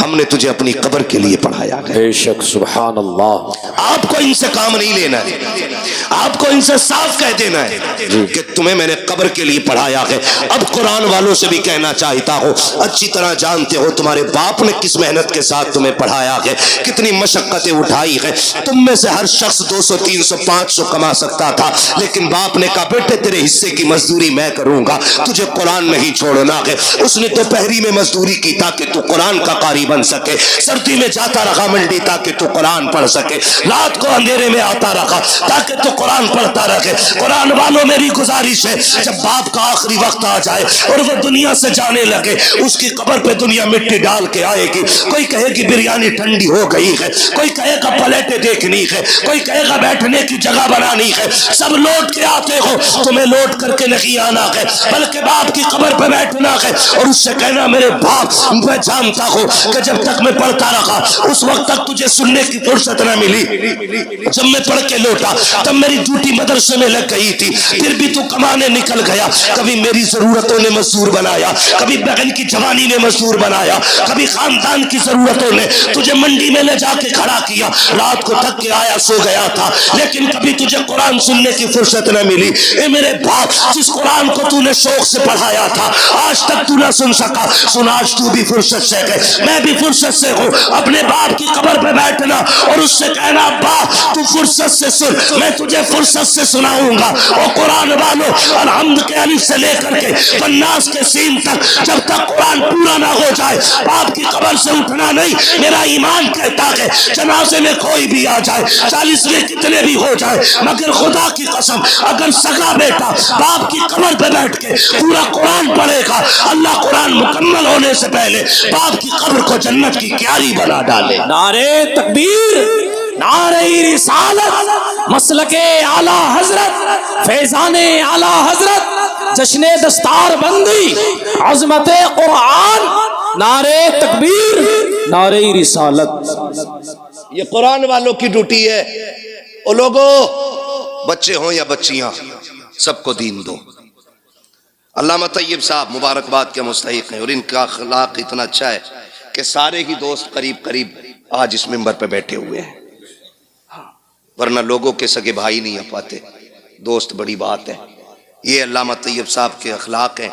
ہم نے تجھے اپنی قبر کے لیے پڑھایا۔ بے شک سبحان اللہ۔ آپ کو ان سے کام نہیں لینا ہے، آپ کو ان سے صاف کہہ دینا ہے کہ تمہیں میں نے قبر کے لیے پڑھایا ہے۔ اب قرآن والوں سے بھی کہنا چاہتا ہوں، اچھی طرح جانتے ہو تمہارے باپ نے کس محنت کے ساتھ تمہیں پڑھایا ہے، کتنی مشقتیں اٹھائی ہے۔ تم میں سے ہر شخص 200 300 500 کما سکتا تھا، لیکن باپ نے کہا بیٹے تیرے حصے کی مزدوری میں کروں گا، تجھے قرآن نہیں چھوڑنا ہے۔ اس نے نے دوپہری میں مزدوری کی تاکہ تو قرآن کا قاری بن سکے، سردی میں جاتا رہا منڈی تاکہ تو قرآن پڑھ سکے، رات کو اندھیرے میں آتا رہا تاکہ تو قرآن پڑھتا رہے۔ قرآن والوں میری گزارش ہے، جب باپ کا آخری وقت آ جائے اور وہ دنیا سے جانے لگے، اس کی قبر پہ دنیا مٹی ڈال کے آئے گی۔ کوئی کہے گی بریانی ٹھنڈی ہو گئی ہے، کوئی کہے گا پلیٹیں دیکھنی ہے، کوئی کہے گا بیٹھنے کی جگہ بنانی ہے۔ سب لوٹ کے آتے ہو، تمہیں لوٹ کر کے نہیں آنا ہے، بلکہ باپ کی قبر پہ بیٹھنا ہے اور اس سے کہنا میرے باپ، میں جانتا ہوں کہ جب تک میں پڑھتا رہا اس وقت تک تجھے سننے کی فرصت نہ ملی، جب میں پڑھ کے لوٹا تب میری ڈیوٹی مدرسے میں لگ گئی تھی، پھر بھی تو کمانے نکل گیا۔ کبھی میری ضرورتوں نے مزدور بنایا، کبھی بہن کی جوانی نے مزدور بنایا، کبھی خاندان کی ضرورتوں نے تجھے منڈی میں لے جا کے کھڑا کیا، رات کو تھک کے آیا سو گیا تھا، لیکن کبھی تجھے قرآن سننے کی فرصت نہ ملی۔ اے میرے باپ، جس قرآن کو تو نے شوق سے پڑھایا تھا آج تک تو نہ سن سکا، سن آج تو بھی فرصت سے ہے، میں بھی فرصت سے ہوں۔ اپنے باپ کی قبر پہ بیٹھنا اور اس سے کہنا ابا تو فرصت سے سن، میں تجھے فرصت سے سناؤں گا۔ اور قرآن والوں، الحمد کے الف سے لے کر کے والناس کے سین تک جب تک قرآن پورا نہ ہو جائے باپ کی قبر سے اٹھنا نہیں۔ میرا ایمان کہتا ہے جنازے میں کوئی بھی آ جائے، 40 میں کتنے بھی ہو جائے، مگر خدا کی قسم اگر سگا بیٹا باپ کی قبر پہ بیٹھ کے پورا قرآن پڑھے گا، اللہ قرآن مکمل ہونے سے پہلے باپ کی قبر کو جنت کی کیاری بنا ڈالے۔ نعرے تکبیر، نعرہ رسالت، مسلک اعلی حضرت، فیضان اعلی حضرت، جشن دستار بندی، عظمت قرآن، نعرہ تکبیر، نعرہ رسالت۔ یہ قرآن والوں کی ڈیوٹی ہے۔ او لوگوں، بچے ہوں یا بچیاں، سب کو دین دو۔ علامہ طیب صاحب مبارکباد کے مستحق ہیں اور ان کا اخلاق اتنا اچھا ہے کہ سارے ہی دوست قریب قریب آج اس منبر پہ بیٹھے ہوئے ہیں، ورنہ لوگوں کے سگے بھائی نہیں آ پاتے، دوست بڑی بات ہے۔ یہ علامہ طیب صاحب کے اخلاق ہیں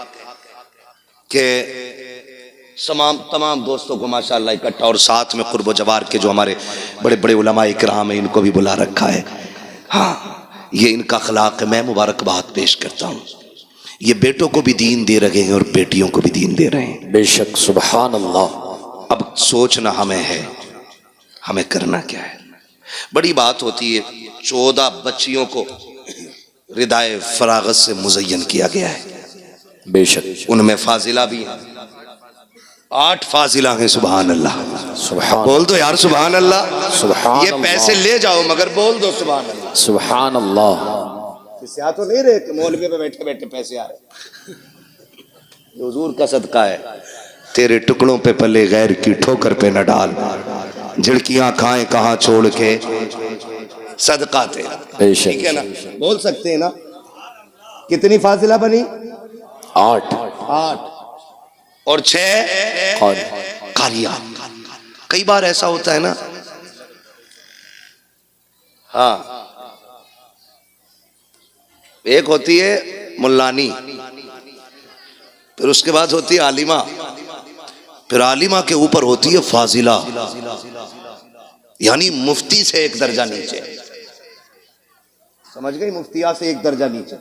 کہ تمام دوستوں کو ماشاءاللہ اکٹھا، اور ساتھ میں قرب و جوار کے جو ہمارے بڑے بڑے علماء اکرام ہیں ان کو بھی بلا رکھا ہے۔ ہاں، یہ ان کا اخلاق ہے، میں مبارکباد پیش کرتا ہوں۔ یہ بیٹوں کو بھی دین دے رہے ہیں اور بیٹیوں کو بھی دین دے رہے ہیں، بے شک، سبحان اللہ۔ اب سوچنا ہمیں ہے، ہمیں کرنا کیا ہے۔ بڑی بات ہوتی ہے، 14 بچیوں کو ردائے فراغت سے مزین کیا گیا ہے، بے شک، ان میں فاضلہ بھی ہیں، 8 فاضلہ ہیں، سبحان اللہ، سبحان بول دو یار سبحان اللہ۔ سبحان یہ اللہ، پیسے لے جاؤ مگر بول دو سبحان اللہ۔ سبحان اللہ۔ پیسے آ تو نہیں رہے کہ مولوی پہ بیٹھے بیٹھے پیسے آ رہے، یہ حضور کا صدقہ ہے۔ تیرے ٹکڑوں پہ پلے غیر کی ٹھوکر پہ نہ ڈال، جھڑکیاں کھائیں کہاں چھوڑ کے صدقہ تیرا۔ بے شک، ٹھیک ہے نا، بول سکتے ہیں نا۔ کتنی فاضلہ بنی؟ 8 اور 6 قاریہ۔ کئی بار ایسا ہوتا ہے نا، ہاں، ایک ہوتی ہے ملانی، پھر اس کے بعد ہوتی ہے عالمہ، پھر عالمہ کے اوپر ہوتی ہے فاضلہ، یعنی مفتی سے ایک درجہ نیچے، سمجھ گئی؟ مفتیہ سے ایک درجہ نیچے۔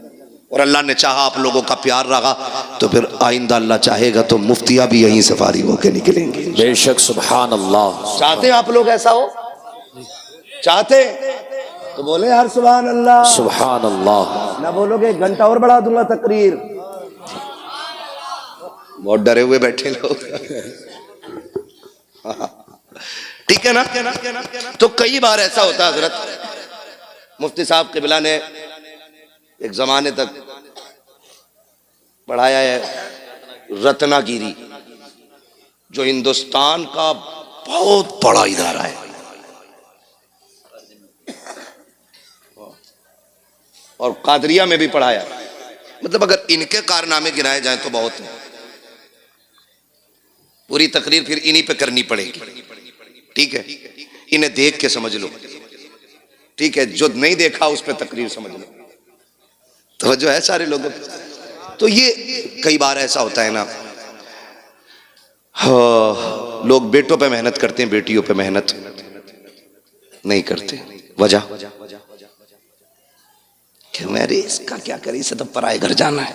اور اللہ نے چاہا آپ لوگوں کا پیار رہا تو پھر آئندہ اللہ چاہے گا تو مفتیہ بھی یہیں سے فارغ ہو کے نکلیں گے۔ بے شک، سبحان اللہ۔ چاہتے ہیں آپ لوگ ایسا ہو؟ چاہتے تو بولے یار سبحان اللہ۔ سبحان اللہ۔ نہ بولو گے 1 گھنٹہ اور بڑھا دوں گا تقریر، بہت ڈرے ہوئے بیٹھے لوگ۔ ٹھیک ہے نا؟ تو کئی بار ایسا ہوتا ہے حضرت، مفتی صاحب قبلہ نے ایک زمانے تک پڑھایا ہے رتنا گیری، جو ہندوستان کا بہت بڑا ادارہ ہے، اور قادریہ میں بھی پڑھایا۔ مطلب اگر ان کے کارنامے گنائے جائیں تو بہت ہیں۔ پوری تقریر پھر انہی پہ کرنی پڑے گی، ٹھیک ہے؟ انہیں دیکھ کے سمجھ لو، ٹھیک ہے؟ جو نہیں دیکھا اس پہ تقریر سمجھ لو۔ توجہ ہے سارے لوگوں پہ؟ تو یہ کئی بار ایسا ہوتا ہے نا، لوگ بیٹوں پہ محنت کرتے ہیں، بیٹیوں پہ محنت نہیں کرتے۔ وجہ کہ میرے اس کا کیا کری، اسے تو پرائے گھر جانا ہے،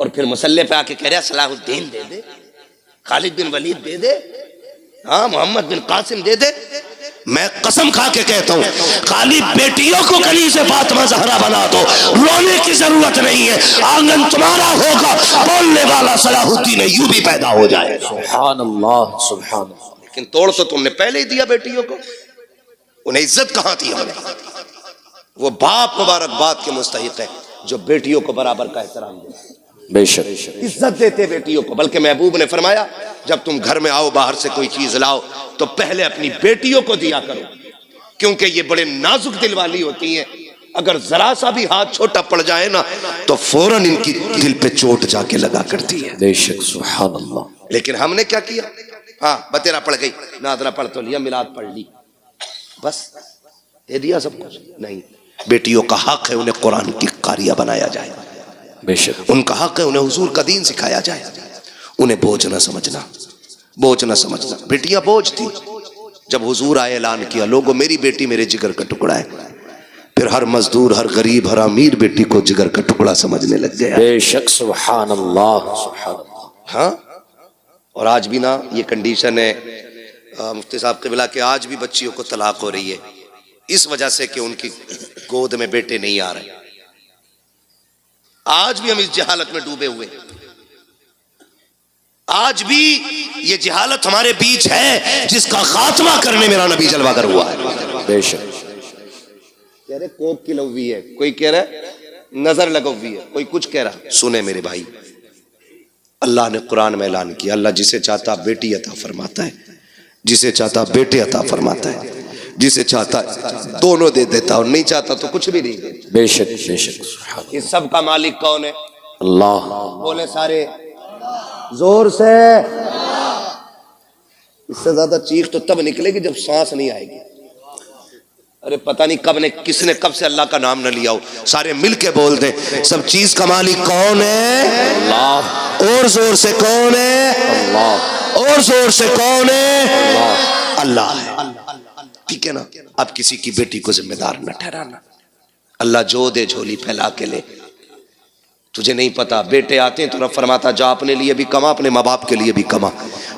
اور پھر مسلح پہ آ کے کہہ رہا صلاح الدین دے دے، خالد بن ولید دے دے، ہاں محمد بن قاسم دے دے۔ میں قسم کھا کے کہتا ہوں خالی بیٹیوں کو کنیز فاطمہ زہرا بنا دو، رونے کی ضرورت نہیں ہے، آنگن تمہارا ہوگا، بولنے والا صلاح الدین ایوبی پیدا ہو جائے گا۔ سبحان اللہ سبحان اللہ۔ لیکن توڑ تو تم نے پہلے ہی دیا بیٹیوں کو، انہیں عزت کہاں تھی ہم نے؟ وہ باپ مبارکباد کے مستحق ہے جو بیٹیوں کو برابر کا احترام دے، بے شک عزت دیتے بیٹیوں کو۔ بلکہ محبوب نے فرمایا جب تم گھر میں آؤ باہر سے کوئی چیز لاؤ تو پہلے اپنی بیٹیوں کو دیا کرو، کیونکہ یہ بڑے نازک دل والی ہوتی ہیں، اگر ذرا سا بھی ہاتھ چھوٹا پڑ جائے نا تو فوراً ان کی دل پہ چوٹ جا کے لگا کرتی ہے۔ بے شک سبحان اللہ۔ لیکن ہم نے کیا کیا؟ ہاں بتیرا پڑ گئی، نادرا پڑھ تو لیا، میلاد پڑھ لی، بس دے دیا سب کچھ۔ نہیں، بیٹیوں کا حق ہے انہیں قرآن کی قاریہ بنایا جائے، بے شک ان کا حق ہے انہیں حضور کا دین سکھایا جائے، انہیں بوجھ نہ سمجھنا، بوجھ نہ سمجھنا۔ بیٹیاں بوجھ تھی، جب حضور آئے اعلان کیا لوگوں میری بیٹی میرے جگر کا ٹکڑا ہے، پھر ہر مزدور، ہر غریب، ہر امیر بیٹی کو جگر کا ٹکڑا سمجھنے لگ گیا۔ بے شک سبحان اللہ سبحان اللہ۔ ہاں، اور آج بھی نا یہ کنڈیشن ہے مفتی صاحب قبلہ کہ آج بھی بچیوں کو طلاق ہو رہی ہے اس وجہ سے کہ ان کی گود میں بیٹے نہیں آ رہے۔ آج بھی ہم اس جہالت میں ڈوبے ہوئے، آج بھی یہ جہالت ہمارے بیچ ہے جس کا خاتمہ کرنے میرا نبی جلوہ گر ہوا ہے۔ بے شک کہہ رہے کوک کی لوی ہے، کوئی کہہ رہا ہے نظر لگوی ہے، کوئی کچھ کہہ رہا۔ سنے میرے بھائی، اللہ نے قرآن میں اعلان کیا اللہ جسے چاہتا بیٹی عطا فرماتا ہے، جسے چاہتا بیٹے عطا فرماتا ہے، جسے چاہتا دونوں دے دیتا اور نہیں چاہتا تو کچھ بھی نہیں دیتا۔ بے شک بے شک سبحان اس سب کا مالک کون ہے؟ اللہ۔ بولے سارے زور سے، اس سے زیادہ چیخ تو تب نکلے گی جب سانس نہیں آئے گی۔ ارے پتہ نہیں کس نے کب سے اللہ کا نام نہ لیا ہو، سارے مل کے بول دیں سب چیز کا مالک کون ہے؟ اللہ۔ اور زور سے کون ہے؟ اللہ۔ اور زور سے کون ہے؟ اللہ ہے۔ ٹھیک ہے نا؟ اب کسی کی بیٹی کو ذمہ دار نہ ٹھہرانا، اللہ جو دے جھولی پھیلا کے لے۔ تجھے نہیں پتا بیٹے آتے ہیں تو رب فرماتا جا اپنے لیے بھی کما، اپنے ماں باپ کے لیے بھی کما،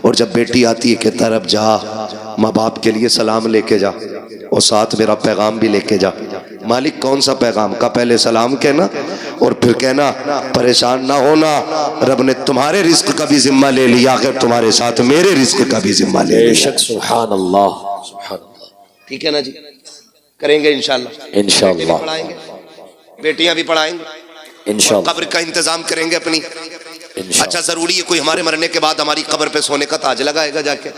اور جب بیٹی آتی ہے کہ طرف جا ماں باپ کے لیے سلام لے کے جا اور ساتھ میرا پیغام بھی لے کے جا۔ مالک کون سا پیغام کا؟ پہلے سلام کہنا اور پھر کہنا پریشان نہ ہونا، رب نے تمہارے رزق کا بھی ذمہ لے لیا، آخر تمہارے ساتھ میرے رزق کا بھی ذمہ لے بے لیا۔ شک سبحان اللہ سبحان اللہ۔ ٹھیک ہے نا جی؟ کریں گے انشاءاللہ، انشاءاللہ۔ بیٹے بھی پڑھائیں گے، بیٹیاں بھی پڑھائیں گے، انشاءاللہ قبر کا انتظام کریں گے اپنی۔ اچھا ضروری ہے کوئی ہمارے مرنے کے بعد ہماری قبر پہ سونے کا تاج لگائے گا جا کے؟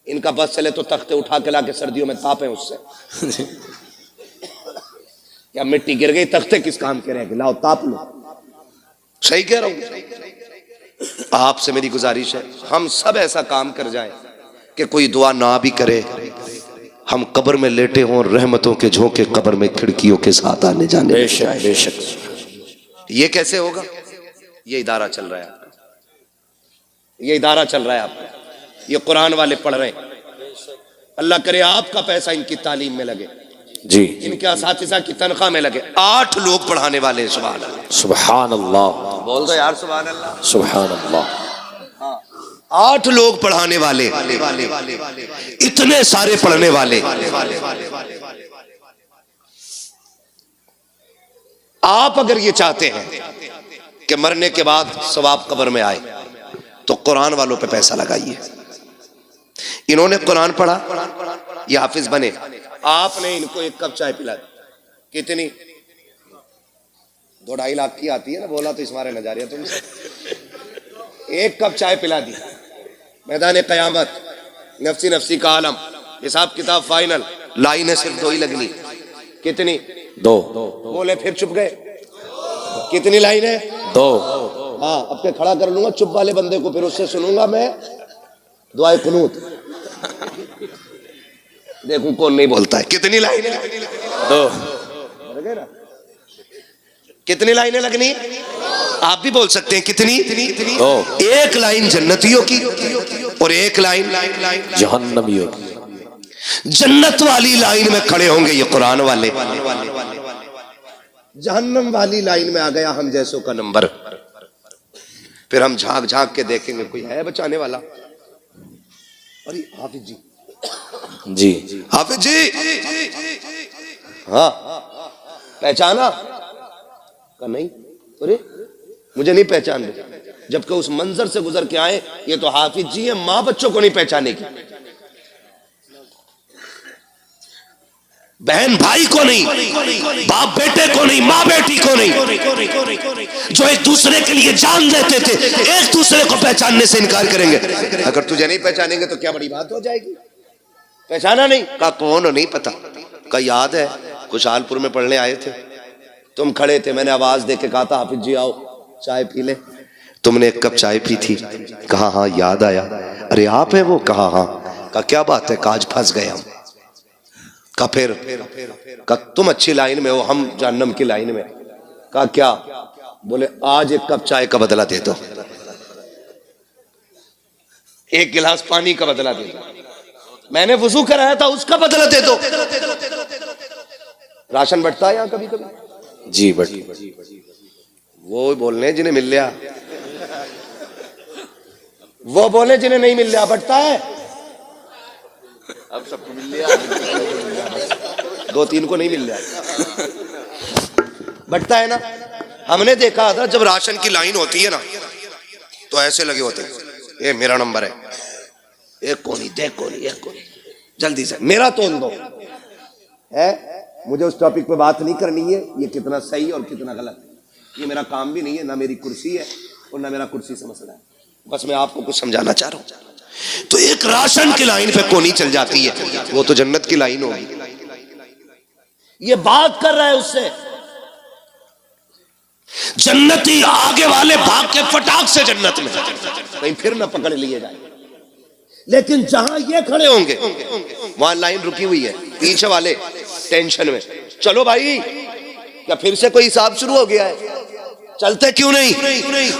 ان کا بس چلے تو تختے اٹھا کے لا کے سردیوں میں تاپیں اس سے۔ کیا مٹی گر گئی تختے کس کام کے رہ گئے؟ لاؤ تاپ لو۔ صحیح کہہ رہا ہوں؟ آپ سے میری گزارش ہے ہم سب ایسا کام کر جائیں کہ کوئی دعا نہ بھی کرے، ہم قبر میں لیٹے ہوں اور رحمتوں کے جھونکے قبر میں کھڑکیوں کے ساتھ آنے جانے۔ بے شک بے شک۔ یہ کیسے ہوگا؟ یہ ادارہ چل رہا ہے آپ کا، یہ ادارہ چل رہا ہے آپ کا، یہ قرآن والے پڑھ رہے ہیں۔ اللہ کرے آپ کا پیسہ ان کی تعلیم میں لگے، جی ان کے اساتذہ کی تنخواہ میں لگے۔ 8 لوگ پڑھانے والے ہیں، سبحان اللہ، سبحان اللہ بول دو یار سبحان اللہ۔ سبحان اللہ۔ 8 لوگ پڑھانے والے، اتنے سارے پڑھنے والے۔ آپ اگر یہ چاہتے ہیں کہ مرنے کے بعد ثواب قبر میں آئے تو قرآن والوں پہ پیسہ لگائیے۔ انہوں نے قرآن پڑھا، یہ حافظ بنے، آپ نے ان کو 1 کپ چائے پلا دی، کتنی 2-2.5 لاکھ کی آتی ہے نا، بولا تو اس مارے نہ جا رہی ہے تم سے۔ 1 کپ چائے پلا دی، میدان قیامت نفسی نفسی کا عالم، حساب کتاب فائنل، لائنیں صرف 2 ہی لگنی، کتنی؟ 2۔ بولے پھر چپ گئے، کتنی لائنیں؟ 2۔ ہاں اب کے کھڑا کر لوں گا چپ والے بندے کو، پھر اس سے سنوں گا میں دعائے قنوت، دیکھوں کون نہیں بولتا ہے۔ کتنی لائنیں؟ 2۔ کتنی لائنیں لگنی؟ آپ بھی بول سکتے ہیں کتنی؟ 2۔ 1 لائن جنتیوں کی اور 1 لائن جہنمیوں کی۔ جنت والی لائن میں کھڑے ہوں گے یہ قرآن والے، جہنم والی لائن میں آ گیا ہم جیسوں کا نمبر۔ پھر ہم جھانک جھانک کے دیکھیں گے کوئی ہے بچانے والا. ارے حافظ جی, جی حافظ جی, ہاں پہچانا کہ نہیں؟ ارے مجھے نہیں پہچان رہے, جبکہ اس منظر سے گزر کے آئے. یہ تو حافظ جی ہیں, ماں بچوں کو نہیں پہچانے کی, بہن بھائی کو نہیں, باپ بیٹے کو نہیں, ماں بیٹی کو نہیں, جو ایک دوسرے کے لیے جان دیتے تھے ایک دوسرے کو پہچاننے سے انکار کریں گے. اگر تجھے نہیں پہچانیں گے تو کیا بڑی بات ہو جائے گی؟ پہچانا نہیں, کہا کون؟ نہیں پتا. کہا یاد ہے خوشحال پور میں پڑھنے آئے تھے, تم کھڑے تھے, میں نے آواز دے کے کہا تھا حافظ جی آؤ چائے پی لیں, تم نے ایک کپ چائے پی تھی. کہا ہاں یاد آیا. ارے آپ ہیں وہ؟ کہا ہاں. کہا کیا بات ہے؟ کہا آج پھنس گئے ہم. کہا پھر؟ کہا تم اچھی لائن میں ہو, ہم جہنم کی لائن میں. کہا کیا؟ بولے آج ایک کپ چائے کا بدلہ دے دو, ایک گلاس پانی کا بدلہ دے دو, میں نے وضو کرایا تھا اس کا بدلہ دے دو. راشن بٹتا ہے یہاں کبھی کبھی؟ جی بٹ وہ بولنے جنہیں مل لیا, وہ بولے جنہیں نہیں مل لیا. بٹتا ہے اب سب کو مل لیا, دو تین کو نہیں مل لیا. بٹتا ہے نا. ہم نے دیکھا تھا جب راشن کی لائن ہوتی ہے نا تو ایسے لگے ہوتے ہیں, یہ میرا نمبر ہے, ایک کونی دیکھ کونی, ایک کونی, جلدی سے میرا تول دو. ہے مجھے اس ٹاپک پہ بات نہیں کرنی ہے, یہ کتنا صحیح اور کتنا غلط ہے, یہ میرا کام بھی نہیں ہے, نہ میری کرسی ہے اور نہ میرا کرسی سے مسئلہ ہے. بس میں آپ کو کچھ سمجھانا چاہ رہا ہوں. تو ایک راشن کی لائن پہ کونی چل جاتی ہے, وہ تو جنت کی لائن ہوگی. یہ بات کر رہا ہے اس سے, جنتی آگے والے بھاگ کے فٹاک سے جنت میں, کہیں پھر نہ پکڑ لیے جائیں. لیکن جہاں یہ کھڑے ہوں گے وہاں لائن رکی ہوئی ہے, پیچھے والے ٹینشن میں, چلو بھائی کیا پھر سے کوئی حساب شروع ہو گیا ہے, چلتے کیوں نہیں؟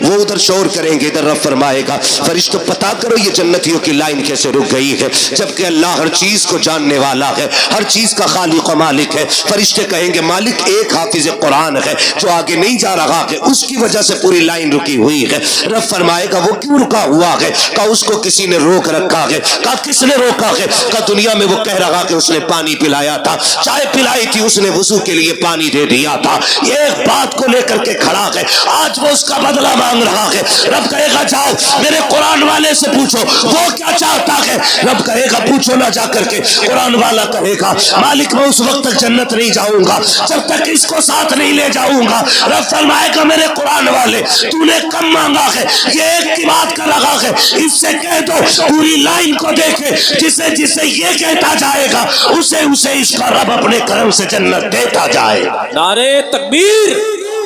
وہ ادھر شور کریں گے, ادھر رب فرمائے گا فرشتوں پتا کرو یہ جنتیوں کی لائن کیسے رک گئی ہے, جبکہ اللہ ہر چیز کو جاننے والا ہے, ہر چیز کا خالق و مالک ہے. فرشتے کہیں گے مالک ایک حافظ قرآن ہے جو آگے نہیں جا رہا ہے, اس کی وجہ سے پوری لائن رکی ہوئی ہے. رب فرمائے گا وہ کیوں رکا ہوا ہے؟ کہا اس کو کسی نے روک رکھا ہے. کہا کس نے روکا ہے؟ کہا دنیا میں وہ کہہ رہا کہ اس نے پانی پلایا تھا, چائے پلائی تھی, اس نے وضو کے لیے پانی دے دیا تھا. ایک بات کو لے کر کے کھڑا ہے, آج وہ اس کا بدلہ مانگ رہا ہے. رب کہے گا جاؤ میرے قرآن والے سے پوچھو وہ کیا چاہتا ہے. رب کہے گا پوچھو نہ جا کر کے. قرآن والا کہے گا مالک میں اس وقت تک جنت نہیں جاؤں گا جب تک اس کو ساتھ نہیں لے جاؤں گا. رب فرمائے گا میرے قرآن والے تو نے کم مانگا ہے, یہ ایک کی بات کر رہا ہے, اس سے کہہ دو پوری لائن کو دیکھے, جسے جسے یہ کہتا جائے گا اسے اسے اس کا رب اپنے کرم سے جنت دیتا جائے. نعرے تکبیر,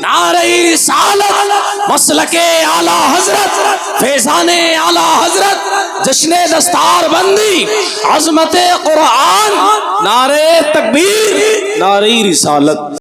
نعرہ رسالت, مسلک اعلی حضرت, فیضان اعلی حضرت, جشن دستار بندی, عظمت قرآن, نعرہ تکبیر, نعرہ رسالت.